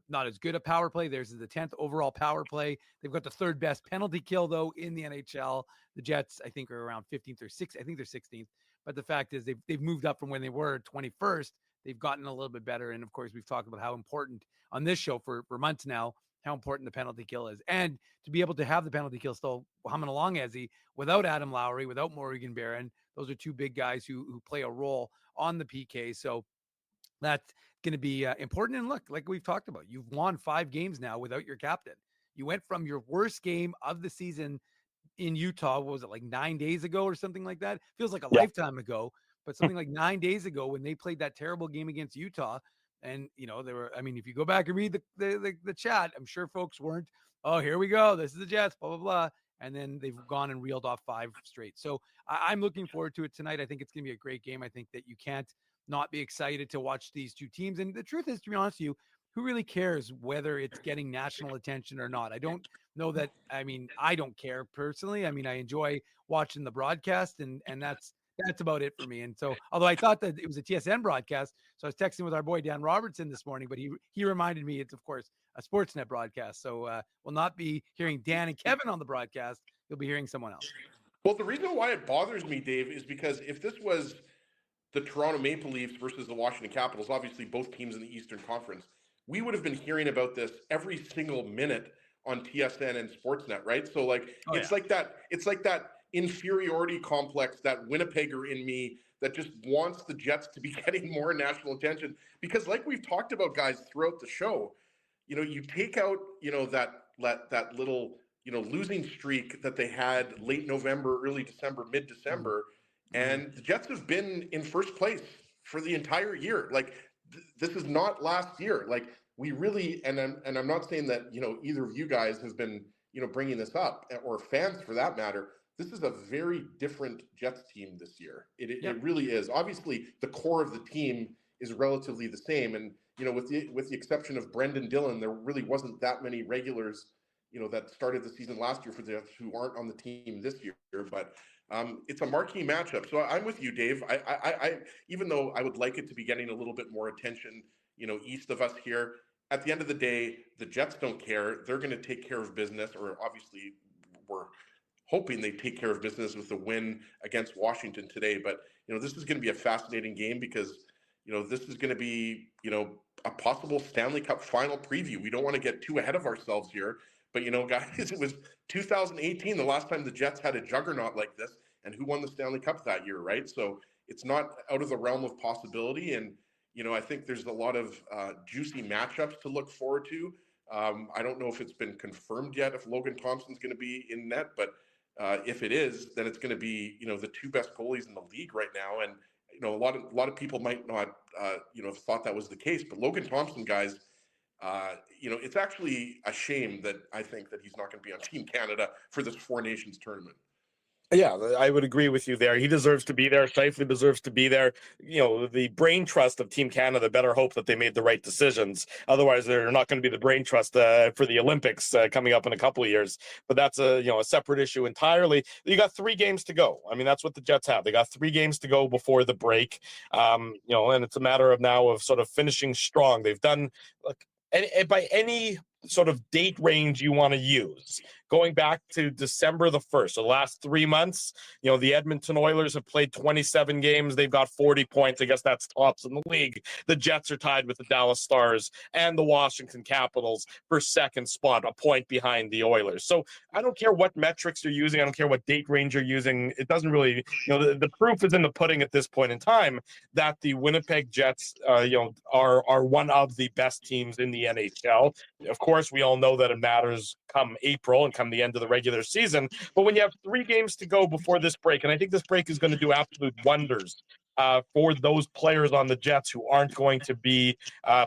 not as good a power play. Theirs is the 10th overall power play. They've got the third best penalty kill, though, in the NHL. The Jets, I think, are around 15th or 6th. I think they're 16th. But the fact is they've moved up from when they were 21st. They've gotten a little bit better. And, of course, we've talked about how important on this show for months now, how important the penalty kill is. And to be able to have the penalty kill still humming along as he, without Adam Lowry, without Morgan Barron, those are two big guys who play a role on the PK. So that's going to be important. And look, like we've talked about, you've won 5 games now without your captain. You went from your worst game of the season in Utah, what was it, like 9 days ago or something like that? Feels like a lifetime ago, but something like 9 days ago when they played that terrible game against Utah. And, they were, I mean, if you go back and read the chat, I'm sure folks weren't, oh, here we go, this is the Jets, blah, blah, blah. And then they've gone and reeled off 5 straight. So I'm looking forward to it tonight. I think it's going to be a great game. I think that you can't not be excited to watch these two teams. And the truth is, to be honest with you, who really cares whether it's getting national attention or not? I don't know that. I mean, I don't care personally. I mean, I enjoy watching the broadcast, and that's about it for me. And so, although I thought that it was a TSN broadcast, so I was texting with our boy Dan Robertson this morning, but he reminded me it's, of course, a Sportsnet broadcast. So we'll not be hearing Dan and Kevin on the broadcast. You'll be hearing someone else. Well, the reason why it bothers me, Dave, is because if this was the Toronto Maple Leafs versus the Washington Capitals, obviously both teams in the Eastern Conference, we would have been hearing about this every single minute on TSN and Sportsnet, right? So like that inferiority complex, that Winnipegger in me that just wants the Jets to be getting more national attention. Because like we've talked about, guys, throughout the show, you take out, that little, losing streak that they had late November, early December, mid-December, and the Jets have been in first place for the entire year. Like, this is not last year. Like, we really, and I'm not saying that, either of you guys has been, bringing this up, or fans for that matter. This is a very different Jets team this year. It really is. Obviously, the core of the team is relatively the same. And, with the exception of Brendan Dillon, there really wasn't that many regulars, that started the season last year for the Jets who aren't on the team this year. But it's a marquee matchup. So I'm with you, Dave. I even though I would like it to be getting a little bit more attention, east of us here, at the end of the day, the Jets don't care. They're going to take care of business, or obviously we're hoping they take care of business with the win against Washington today. But, this is going to be a fascinating game because, this is going to be, a possible Stanley Cup final preview. We don't want to get too ahead of ourselves here. But, guys, it was 2018, the last time the Jets had a juggernaut like this. And who won the Stanley Cup that year, right? So it's not out of the realm of possibility. And, I think there's a lot of juicy matchups to look forward to. I don't know if it's been confirmed yet if Logan Thompson's going to be in net. But if it is, then it's going to be, the 2 best goalies in the league right now. And, a lot of people might not, have thought that was the case. But Logan Thompson, guys, it's actually a shame that I think that he's not going to be on Team Canada for this Four Nations tournament. Yeah, I would agree with you there. He deserves to be there. Scheifele deserves to be there. The brain trust of Team Canada better hope that they made the right decisions. Otherwise, they're not going to be the brain trust for the Olympics coming up in a couple of years. But that's a separate issue entirely. You got 3 games to go. I mean, that's what the Jets have. They got 3 games to go before the break. And it's a matter of now of sort of finishing strong. They've done by any sort of date range you want to use. going back to December the 1st, so the last 3 months, the Edmonton Oilers have played 27 games. They've got 40 points. I guess that's tops in the league. The Jets are tied with the Dallas Stars and the Washington Capitals for second spot, a point behind the Oilers. So I don't care what metrics you're using. I don't care what date range you're using. It doesn't really, the proof is in the pudding at this point in time that the Winnipeg Jets, are one of the best teams in the NHL. Of course, we all know that it matters come April and come the end of the regular season. But when you have 3 games to go before this break, and I think this break is going to do absolute wonders for those players on the Jets who aren't going to be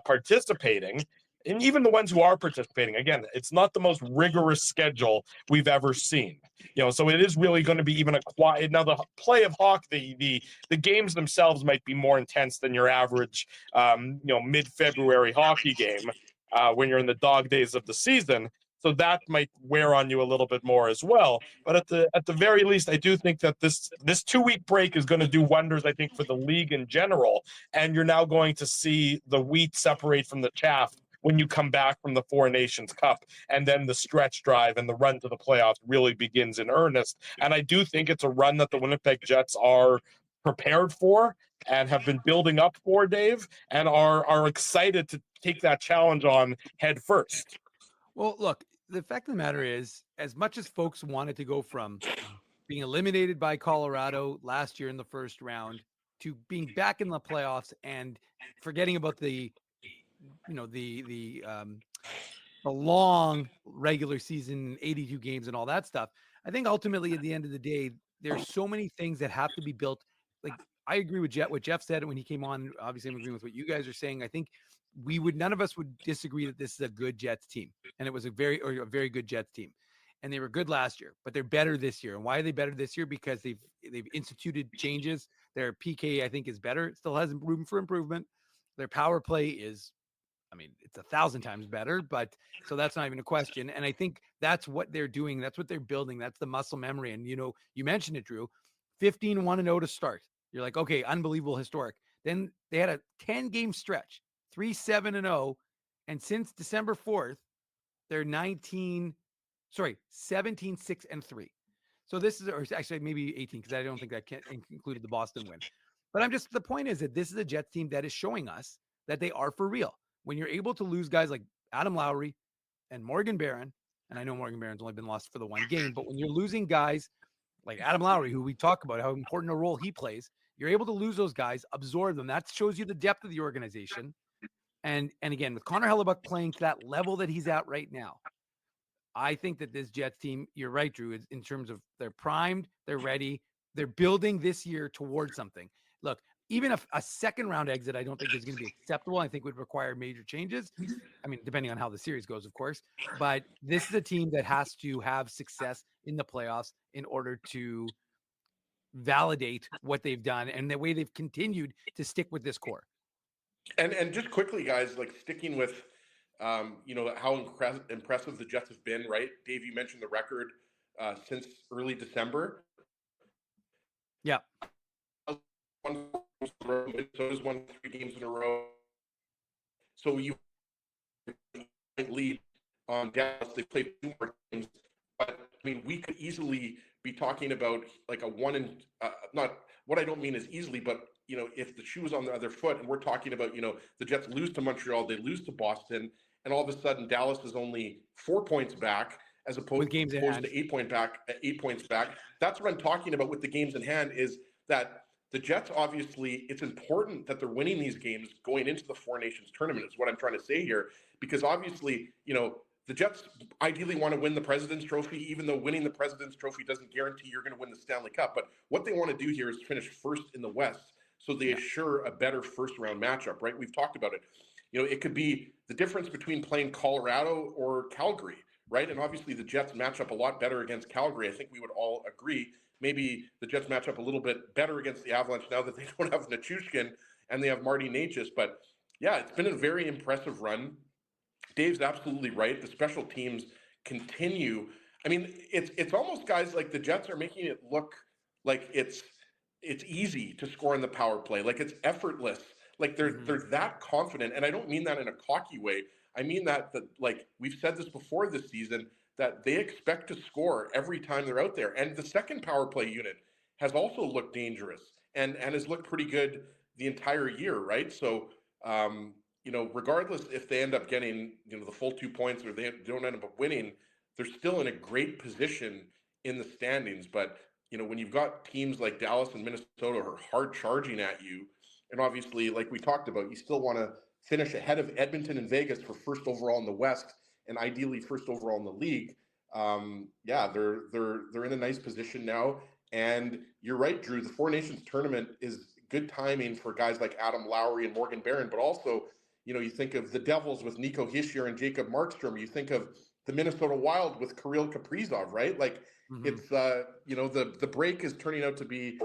participating, and even the ones who are participating. Again, it's not the most rigorous schedule we've ever seen. So it is really going to be even a quiet. Now, the play of hockey, the games themselves might be more intense than your average, mid-February hockey game when you're in the dog days of the season. So that might wear on you a little bit more as well. But at the very least, I do think that this 2-week break is going to do wonders, I think, for the league in general. And you're now going to see the wheat separate from the chaff when you come back from the Four Nations Cup, and then the stretch drive and the run to the playoffs really begins in earnest. And I do think it's a run that the Winnipeg Jets are prepared for and have been building up for, Dave, and are excited to take that challenge on head first. Well, look, the fact of the matter is, as much as folks wanted to go from being eliminated by Colorado last year in the first round to being back in the playoffs and forgetting about the long regular season, 82 games and all that stuff, I think ultimately at the end of the day, there's so many things that have to be built. Like, I agree with what Jeff said when he came on. Obviously, I'm agreeing with what you guys are saying. I think none of us would disagree that this is a good Jets team, and it was a very good Jets team, and they were good last year, but they're better this year. And why are they better this year? Because they've instituted changes. Their PK, I think, is better. It still has room for improvement. Their power play is, it's 1,000 times better, but so that's not even a question. And I think that's what they're doing. That's what they're building. That's the muscle memory. And, you mentioned it, Drew, 15-1-0 to start. You're like, okay, unbelievable, historic. Then they had a 10-game stretch, 3-7-0. And since December 4th, they're 17-6-3. So this is, or actually maybe 18, because I don't think that included the Boston win. But the point is that this is a Jets team that is showing us that they are for real. When you're able to lose guys like Adam Lowry and Morgan Barron, and I know Morgan Barron's only been lost for the one game, but when you're losing guys like Adam Lowry, who we talk about how important a role he plays, you're able to lose those guys, absorb them. That shows you the depth of the organization. And again, with Connor Hellebuck playing to that level that he's at right now, I think that this Jets team, you're right, Drew, in terms of they're primed, they're ready, they're building this year towards something. Look, even a second round exit, I don't think is going to be acceptable. I think would require major changes. Depending on how the series goes, of course. But this is a team that has to have success in the playoffs in order to validate what they've done and the way they've continued to stick with this core. And just quickly, guys, like sticking with, how impressive the Jets have been, right? Dave, you mentioned the record since early December. Yeah. Minnesota's won 3 games in a row. So you lead on Dallas. They played 2 more games. But, we could easily be talking about like a not what I don't mean is easily, but, if the shoe was on the other foot and we're talking about, the Jets lose to Montreal, they lose to Boston, and all of a sudden Dallas is only 4 points back as opposed to 8 points back. That's what I'm talking about with the games in hand, is that the Jets, obviously, it's important that they're winning these games going into the Four Nations tournament, is what I'm trying to say here, because obviously, the Jets ideally want to win the President's Trophy, even though winning the President's Trophy doesn't guarantee you're going to win the Stanley Cup. But what they want to do here is finish first in the West, so they assure a better first-round matchup, right? We've talked about it. It could be the difference between playing Colorado or Calgary, right? And obviously the Jets match up a lot better against Calgary. I think we would all agree. Maybe the Jets match up a little bit better against the Avalanche now that they don't have Nichushkin and they have Marty Necas. But yeah, it's been a very impressive run. Dave's absolutely right. The special teams continue. It's almost, guys, like the Jets are making it look like it's easy to score in the power play. Like it's effortless. Like they're that confident. And I don't mean that in a cocky way. I mean that like we've said this before this season, that they expect to score every time they're out there. And the second power play unit has also looked dangerous and has looked pretty good the entire year, right? So, regardless if they end up getting, the full 2 points or they don't end up winning, they're still in a great position in the standings. But, when you've got teams like Dallas and Minnesota who are hard charging at you, and obviously, like we talked about, you still want to finish ahead of Edmonton and Vegas for first overall in the West and ideally first overall in the league. They're in a nice position now. And you're right, Drew, the Four Nations tournament is good timing for guys like Adam Lowry and Morgan Barron, but also, you think of the Devils with Nico Hischier and Jacob Markstrom. You think of the Minnesota Wild with Kirill Kaprizov, right? Like it's, the break is turning out to be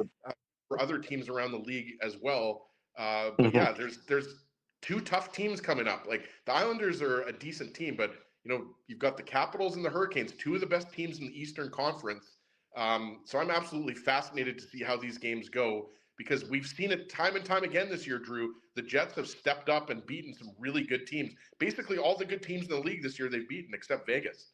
for other teams around the league as well. But yeah, there's two tough teams coming up. Like the Islanders are a decent team, but you've got the Capitals and the Hurricanes, two of the best teams in the Eastern Conference. So I'm absolutely fascinated to see how these games go, because we've seen it time and time again this year, Drew. The Jets have stepped up and beaten some really good teams. Basically all the good teams in the league this year they've beaten, except Vegas.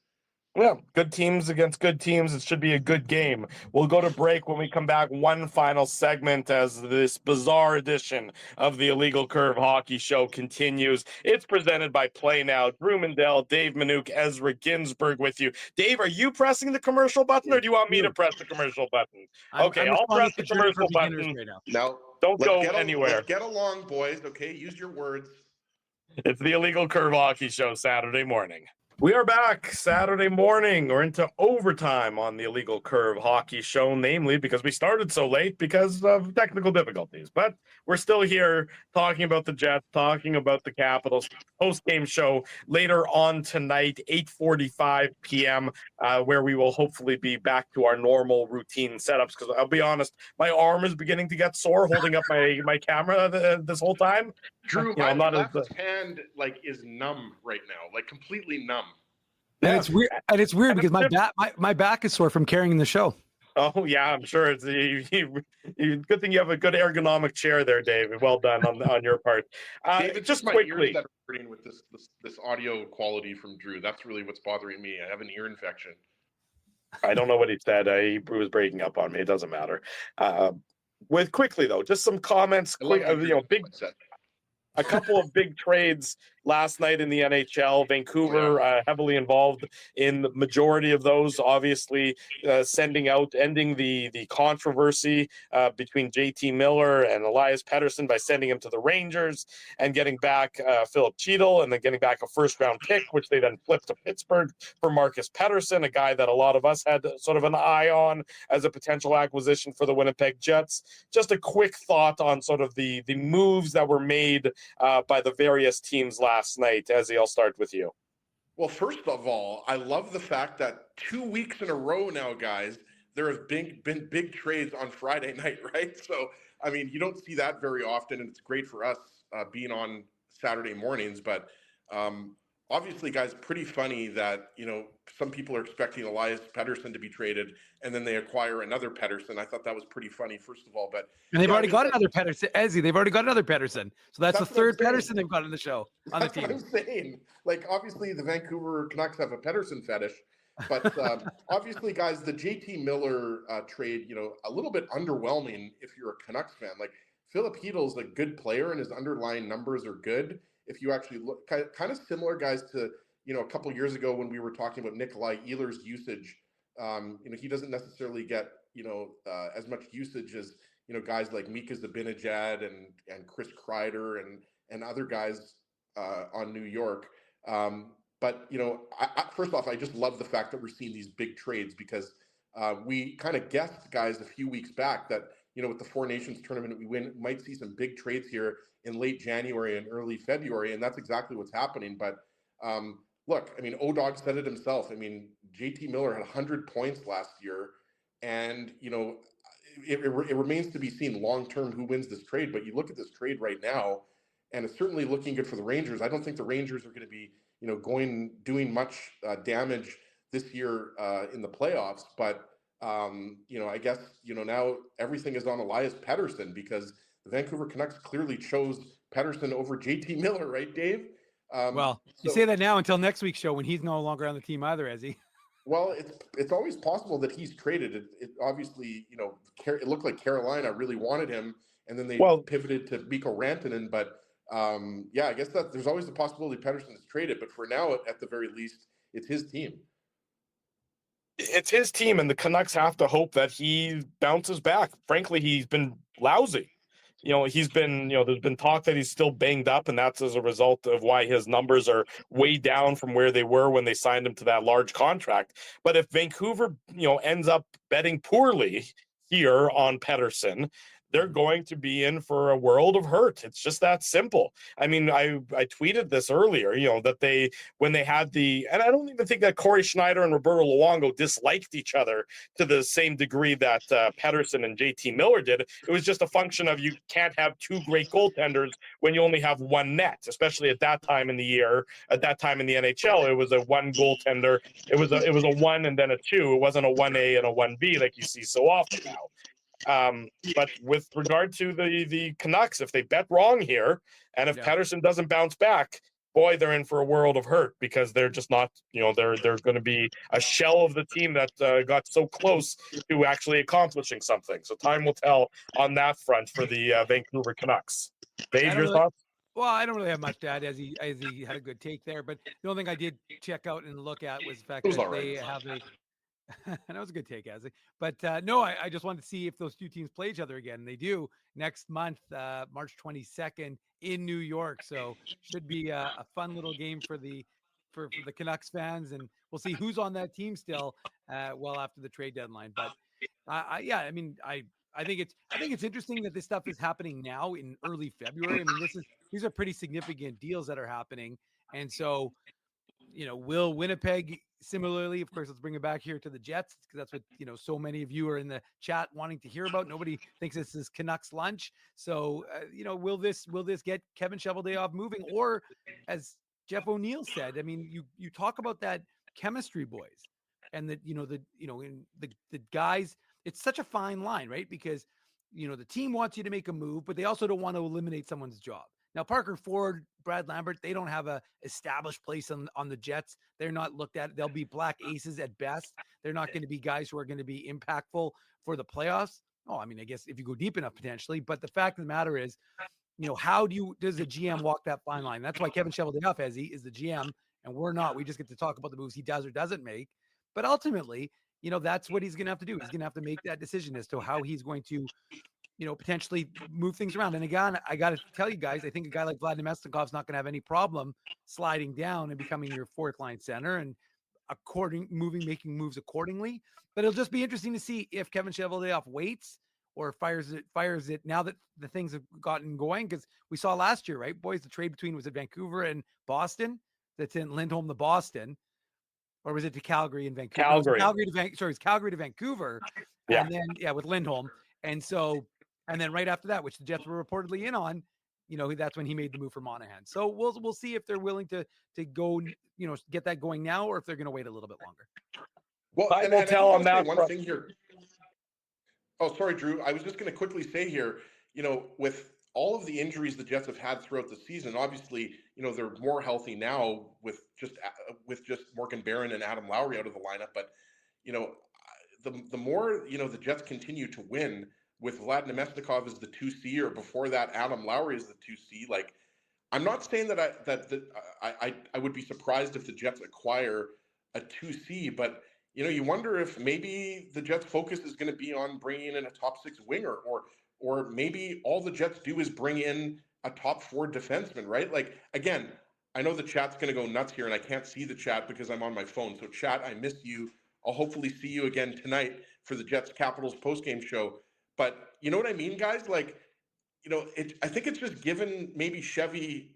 Yeah, good teams against good teams. It should be a good game. We'll go to break. When we come back, one final segment as this bizarre edition of the Illegal Curve Hockey Show continues. It's presented by Play Now. Drew Mandel, Dave Minuk, Ezra Ginsburg with you. Dave, are you pressing the commercial button, or do you want me to press the commercial button? Okay, I'll press the commercial button. Right now. Don't go anywhere. Let's get along, boys, okay? Use your words. It's the Illegal Curve Hockey Show Saturday morning. We are back Saturday morning. We're into overtime on the Illegal Curve Hockey Show, namely because we started so late because of technical difficulties. But we're still here talking about the Jets, talking about the Capitals. Post-game show later on tonight, 8:45 p.m., where we will hopefully be back to our normal routine setups. Because I'll be honest, my arm is beginning to get sore holding up my camera this whole time. Drew, my left hand is numb right now, completely numb. And it's weird. And it's weird because my back is sore from carrying the show. Oh yeah, I'm sure it's good thing you have a good ergonomic chair there, David. Well done on your part. David, just my quickly, ears that are hurting with this audio quality from Drew. That's really what's bothering me. I have an ear infection. I don't know what he said. He was breaking up on me. It doesn't matter. With quickly though, just some comments. A couple of big trades last night in the NHL. Vancouver heavily involved in the majority of those, obviously ending the controversy between JT Miller and Elias Pettersson by sending him to the Rangers and getting back Philip Cheadle, and then getting back a first-round pick, which they then flipped to Pittsburgh for Marcus Pettersson, a guy that a lot of us had sort of an eye on as a potential acquisition for the Winnipeg Jets. Just a quick thought on sort of the moves that were made by the various teams last night. Ezzy, I'll start with you. Well, first of all, I love the fact that 2 weeks in a row now, guys, there have been big trades on Friday night, right? So, I mean, you don't see that very often, and it's great for us being on Saturday mornings. But obviously, guys, pretty funny that, some people are expecting Elias Pettersson to be traded, and then they acquire another Pettersson. I thought that was pretty funny, first of all. But and they've already got another Pettersson, Ezzy. They've already got another Pettersson. So that's the third Pettersson they've got on the show, on the team. That's what I'm saying. Obviously, the Vancouver Canucks have a Pettersson fetish. But obviously, guys, the JT Miller trade, a little bit underwhelming if you're a Canucks fan. Philip Cheadle's a good player, and his underlying numbers are good. If you actually look, kind of similar, guys, to a couple of years ago when we were talking about Nikolai Ehlers' usage. He doesn't necessarily get as much usage as guys like Mika Zibanejad and Chris Kreider and other guys on New York. But first off, I just love the fact that we're seeing these big trades, because we kind of guessed, guys, a few weeks back that with the Four Nations tournament we might see some big trades here in late January and early February, and that's exactly what's happening. But look, I mean, O-Dog said it himself. I mean, JT Miller had 100 points last year, and it remains to be seen long-term who wins this trade. But you look at this trade right now, and it's certainly looking good for the Rangers. I don't think the Rangers are going to be, doing much damage this year in the playoffs. But, I guess, now everything is on Elias Pettersson, because the Vancouver Canucks clearly chose Pettersson over JT Miller, right, Dave? You say that now until next week's show when he's no longer on the team either, Ezzy. Well, it's always possible that he's traded. It obviously, it looked like Carolina really wanted him, and then they pivoted to Mikko Rantanen. But yeah, I guess that there's always the possibility Pettersson is traded. But for now, at the very least, it's his team. It's his team, and the Canucks have to hope that he bounces back. Frankly, he's been lousy. He's been, there's been talk that he's still banged up, and that's as a result of why his numbers are way down from where they were when they signed him to that large contract. But if Vancouver, ends up betting poorly here on Pettersson, they're going to be in for a world of hurt. It's just that simple. I mean, I tweeted this earlier, that when they had and I don't even think that Corey Schneider and Roberto Luongo disliked each other to the same degree that Pettersson and JT Miller did. It was just a function of you can't have two great goaltenders when you only have one net, especially at that time in the year, at that time in the NHL. It was a one goaltender. It was a 1 and then a 2. It wasn't a 1A and a 1B like you see so often now. But with regard to the Canucks, if they bet wrong here, and if Pettersson doesn't bounce back, boy, they're in for a world of hurt, because they're just not, they're going to be a shell of the team that got so close to actually accomplishing something. So time will tell on that front for the Vancouver Canucks. Dave, your thoughts? Well, I don't really have much to add, as he had a good take there. But the only thing I did check out and look at was the fact that they have a that was a good take, Azzy. But no, I just wanted to see if those two teams play each other again. They do next month, March 22nd in New York. So should be a fun little game for the Canucks fans, and we'll see who's on that team still well after the trade deadline. But I think it's interesting that this stuff is happening now in early February. I mean, these are pretty significant deals that are happening, and so will Winnipeg similarly, of course, let's bring it back here to the Jets, because that's what, so many of you are in the chat wanting to hear about. Nobody thinks this is Canucks lunch. So, will this get Kevin Cheveldayoff moving? Or as Jeff O'Neill said, I mean, you talk about that chemistry, boys, and that, the guys, it's such a fine line, right? Because, the team wants you to make a move, but they also don't want to eliminate someone's job. Now, Parker Ford, Brad Lambert, they don't have a established place on the Jets. They're not looked at. They'll be black aces at best. They're not going to be guys who are going to be impactful for the playoffs. Oh, I mean, I guess if you go deep enough, potentially. But the fact of the matter is, how does the GM walk that fine line? That's why Kevin Cheveldayoff is the GM, and we're not. We just get to talk about the moves he does or doesn't make. But ultimately, that's what he's going to have to do. He's going to have to make that decision as to how he's going to potentially move things around. And again, I got to tell you guys, I think a guy like Vlad Namestnikov's not going to have any problem sliding down and becoming your fourth line center and making moves accordingly. But it'll just be interesting to see if Kevin Cheveldayoff waits or fires it now that the things have gotten going. Because we saw last year, right, boys, the trade between, was it Vancouver and Boston? That's in Lindholm to Boston. Or was it to Calgary and Vancouver? It's Calgary to Vancouver. Yeah. And then, with Lindholm. And then right after that, which the Jets were reportedly in on, that's when he made the move for Monahan. So we'll see if they're willing to go, get that going now, or if they're going to wait a little bit longer. Well, I will tell on that one thing here. Oh, sorry, Drew. I was just going to quickly say here, with all of the injuries the Jets have had throughout the season, obviously, they're more healthy now with just Morgan Barron and Adam Lowry out of the lineup. But, the more, the Jets continue to win, with Vlad Namestnikov as the 2C, or before that, Adam Lowry is the 2C. Like, I'm not saying that I would be surprised if the Jets acquire a 2C, but you wonder if maybe the Jets' focus is going to be on bringing in a top 6 winger, or maybe all the Jets do is bring in a top 4 defenseman, right? Like, again, I know the chat's going to go nuts here, and I can't see the chat because I'm on my phone. So, chat, I miss you. I'll hopefully see you again tonight for the Jets Capitals postgame show. But you know what I mean, guys? Like, I think it's just given maybe Chevy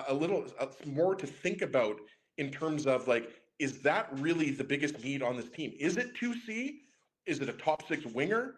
a little more to think about in terms of, like, is that really the biggest need on this team? Is it 2C? Is it a top 6 winger?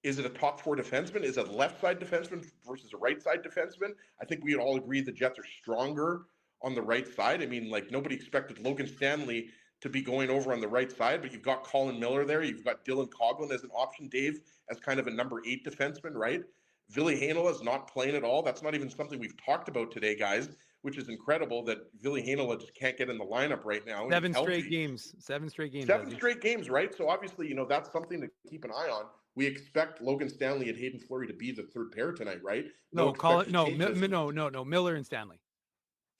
Is it a top 4 defenseman? Is it a left side defenseman versus a right side defenseman? I think we all agree the Jets are stronger on the right side. I mean, like, nobody expected Logan Stanley to be going over on the right side, but you've got Colin Miller there. You've got Dylan Coghlan as an option, Dave, as kind of a number 8 defenseman, right? Ville Heinola is not playing at all. That's not even something we've talked about today, guys, which is incredible that Ville Heinola just can't get in the lineup right now. Seven straight games. Seven straight games. Right? So obviously, that's something to keep an eye on. We expect Logan Stanley and Hayden Fleury to be the third pair tonight, right? No, Miller and Stanley.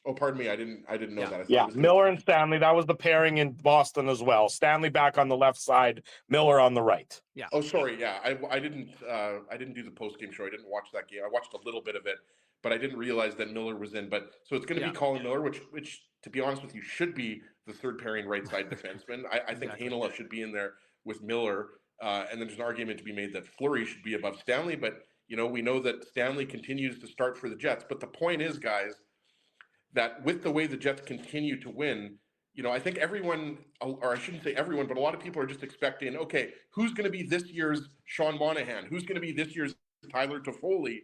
Oh, pardon me. I didn't know that. Miller and Stanley. That was the pairing in Boston as well. Stanley back on the left side, Miller on the right. Yeah. Oh, sorry. Yeah, I didn't do the post game show. I didn't watch that game. I watched a little bit of it, but I didn't realize that Miller was in. But so it's going to be Colin Miller, which to be honest with you, should be the third pairing right side defenseman. I think Heinola should be in there with Miller, and then there's an argument to be made that Fleury should be above Stanley. But we know that Stanley continues to start for the Jets. But the point is, guys, that with the way the Jets continue to win, I think everyone, or I shouldn't say everyone, but a lot of people are just expecting, okay, who's going to be this year's Sean Monahan? Who's going to be this year's Tyler Toffoli?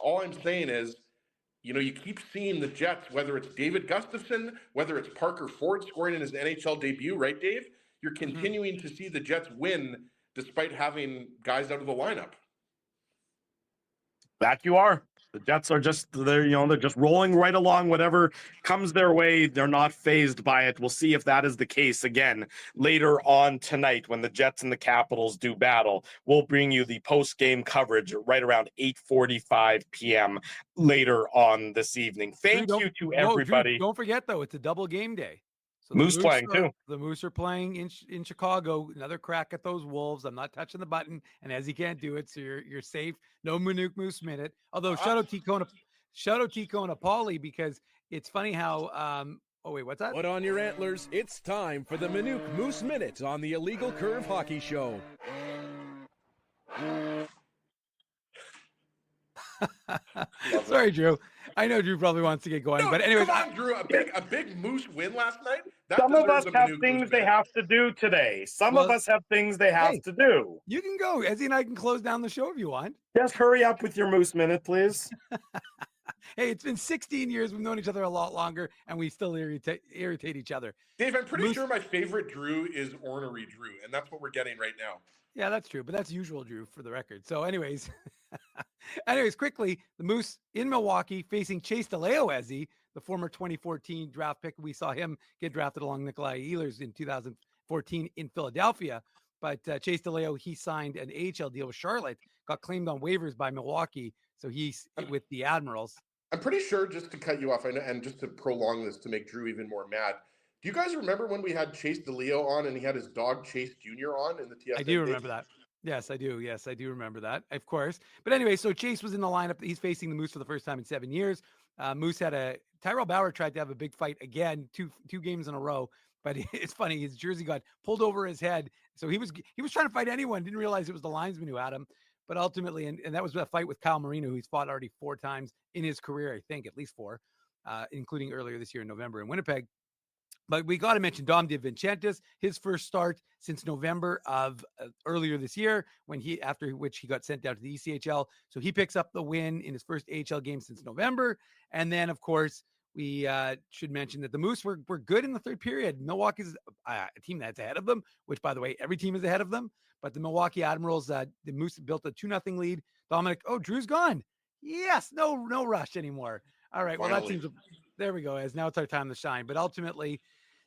All I'm saying is, you keep seeing the Jets, whether it's David Gustafson, whether it's Parker Ford scoring in his NHL debut, right, Dave? You're continuing to see the Jets win despite having guys out of the lineup. That you are. The Jets are they're just rolling right along. Whatever comes their way, they're not fazed by it. We'll see if that is the case again later on tonight when the Jets and the Capitals do battle. We'll bring you the post-game coverage right around 8:45 p.m. later on this evening. Thank you to everybody. Drew, don't forget, though, it's a double game day. So Moose playing too. The Moose are playing in Chicago. Another crack at those Wolves. I'm not touching the button, and as he can't do it, so you're safe. No Manuk Moose minute. Although shout out Tico and Paulie, because it's funny how. Oh wait, what's that? Put on your antlers. It's time for the Manuk Moose minute on the Illegal Curve Hockey Show. Sorry, Drew. I know Drew probably wants to get going, but anyways, come on, Drew. A big Moose win last night. Some of us have things they have to do today. Some of us have things they have to do. You can go. Ezzy and I can close down the show if you want. Just hurry up with your Moose minute, please. Hey, it's been 16 years. We've known each other a lot longer, and we still irritate each other. Dave, I'm pretty sure my favorite Drew is Ornery Drew, and that's what we're getting right now. Yeah, that's true, but that's usual Drew for the record. So anyways, quickly, the Moose in Milwaukee facing Chase DeLeo, Ezzy, the former 2014 draft pick. We saw him get drafted along Nikolai Ehlers in 2014 in Philadelphia. But Chase DeLeo, he signed an AHL deal with Charlotte, got claimed on waivers by Milwaukee. So he's with the Admirals. I'm pretty sure, just to cut you off, and just to prolong this to make Drew even more mad, do you guys remember when we had Chase DeLeo on and he had his dog Chase Jr. on in the TSN? I do remember that. Yes, I do. Yes, I do remember that, of course. But anyway, so Chase was in the lineup. He's facing the Moose for the first time in 7 years. Moose had Tyrell Bauer tried to have a big fight again, two games in a row. But it's funny, his jersey got pulled over his head. So he was trying to fight anyone, didn't realize it was the linesman who had him. But ultimately, and that was a fight with Kyle Marino, who he's fought already 4 times in his career, I think, at least 4, including earlier this year in November in Winnipeg. But we got to mention Dom DeVincentis, his first start since November of earlier this year, after which he got sent down to the ECHL. So he picks up the win in his first AHL game since November. And then, of course, we should mention that the Moose were good in the third period. Milwaukee's a team that's ahead of them, which, by the way, every team is ahead of them. But the Milwaukee Admirals, the Moose built a 2-0 lead. Dominic, Drew's gone. Yes, no rush anymore. All right, well, that seems there we go. As now it's our time to shine. But ultimately,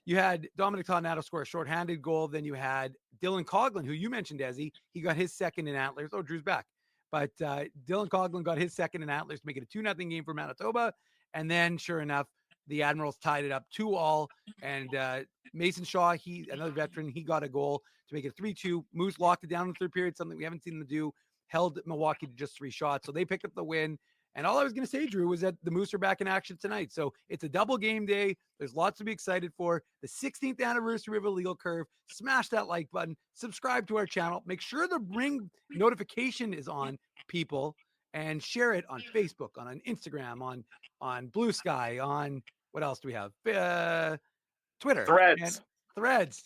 you had Dominic Toninato score a shorthanded goal. Then you had Dylan Coghlan, who you mentioned, Desi. He got his second in Antlers. Oh, Drew's back. But Dylan Coghlan got his second in Antlers to make it a 2-0 game for Manitoba. And then, sure enough, the Admirals tied it up 2-2. And Mason Shaw, another veteran, he got a goal to make it 3-2. Moose locked it down in the third period, something we haven't seen them do. Held Milwaukee to just 3 shots. So they picked up the win. And all I was going to say, Drew, was that the Moose are back in action tonight. So it's a double game day. There's lots to be excited for. The 16th anniversary of Illegal Curve. Smash that like button. Subscribe to our channel. Make sure the ring notification is on, people. And share it on Facebook, on Instagram, on Blue Sky, on what else do we have? Twitter. Threads.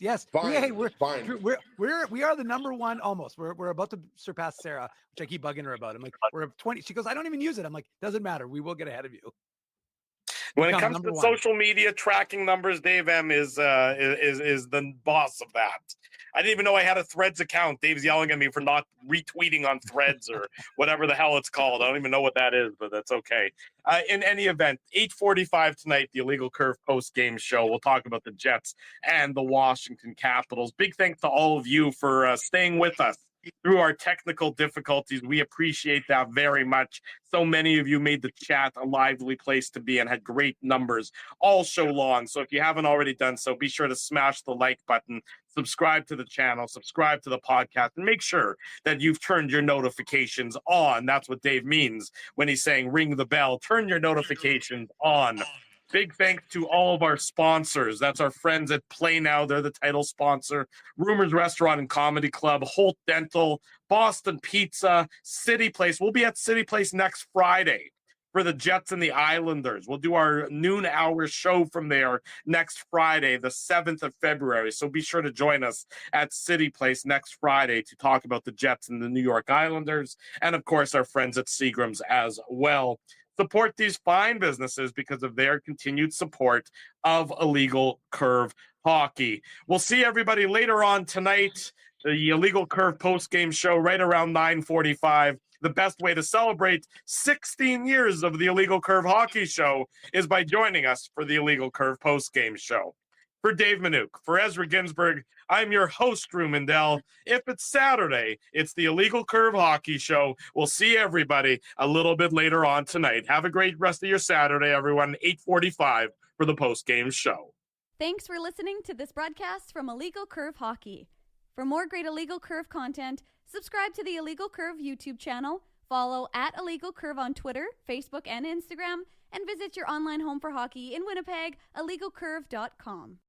Yes. We are the number one almost. We're about to surpass Sarah, which I keep bugging her about. I'm like, we're 20. She goes, I don't even use it. I'm like, doesn't matter. We will get ahead of you. When it Become comes number to one. social media tracking numbers, Dave M is the boss of that. I didn't even know I had a Threads account. Dave's yelling at me for not retweeting on Threads or whatever the hell it's called. I don't even know what that is, but that's okay. In any event, 8:45 tonight, the Illegal Curve post-game show. We'll talk about the Jets and the Washington Capitals. Big thanks to all of you for staying with us through our technical difficulties. We appreciate that very much. So many of you made the chat a lively place to be and had great numbers all show long. So if you haven't already done so, be sure to smash the like button, subscribe to the channel, subscribe to the podcast, and make sure that you've turned your notifications on. That's what Dave means when he's saying ring the bell. Turn your notifications on. Big thanks to all of our sponsors. That's our friends at Play Now. They're the title sponsor. Rumors Restaurant and Comedy Club, Holt Dental, Boston Pizza, City Place. We'll be at City Place next Friday for the Jets and the Islanders. We'll do our noon hour show from there next Friday, the 7th of February. So be sure to join us at City Place next Friday to talk about the Jets and the New York Islanders. And of course, our friends at Seagram's as well. Support these fine businesses because of their continued support of Illegal Curve Hockey. We'll see everybody later on tonight. The Illegal Curve post-game show right around 9:45. The best way to celebrate 16 years of the Illegal Curve Hockey Show is by joining us for the Illegal Curve post-game show. For Dave Minuk, for Ezra Ginsburg, I'm your host, Drew Mindell. If it's Saturday, it's the Illegal Curve Hockey Show. We'll see everybody a little bit later on tonight. Have a great rest of your Saturday, everyone. 8:45 for the post-game show. Thanks for listening to this broadcast from Illegal Curve Hockey. For more great Illegal Curve content, subscribe to the Illegal Curve YouTube channel, follow at Illegal Curve on Twitter, Facebook, and Instagram, and visit your online home for hockey in Winnipeg, illegalcurve.com.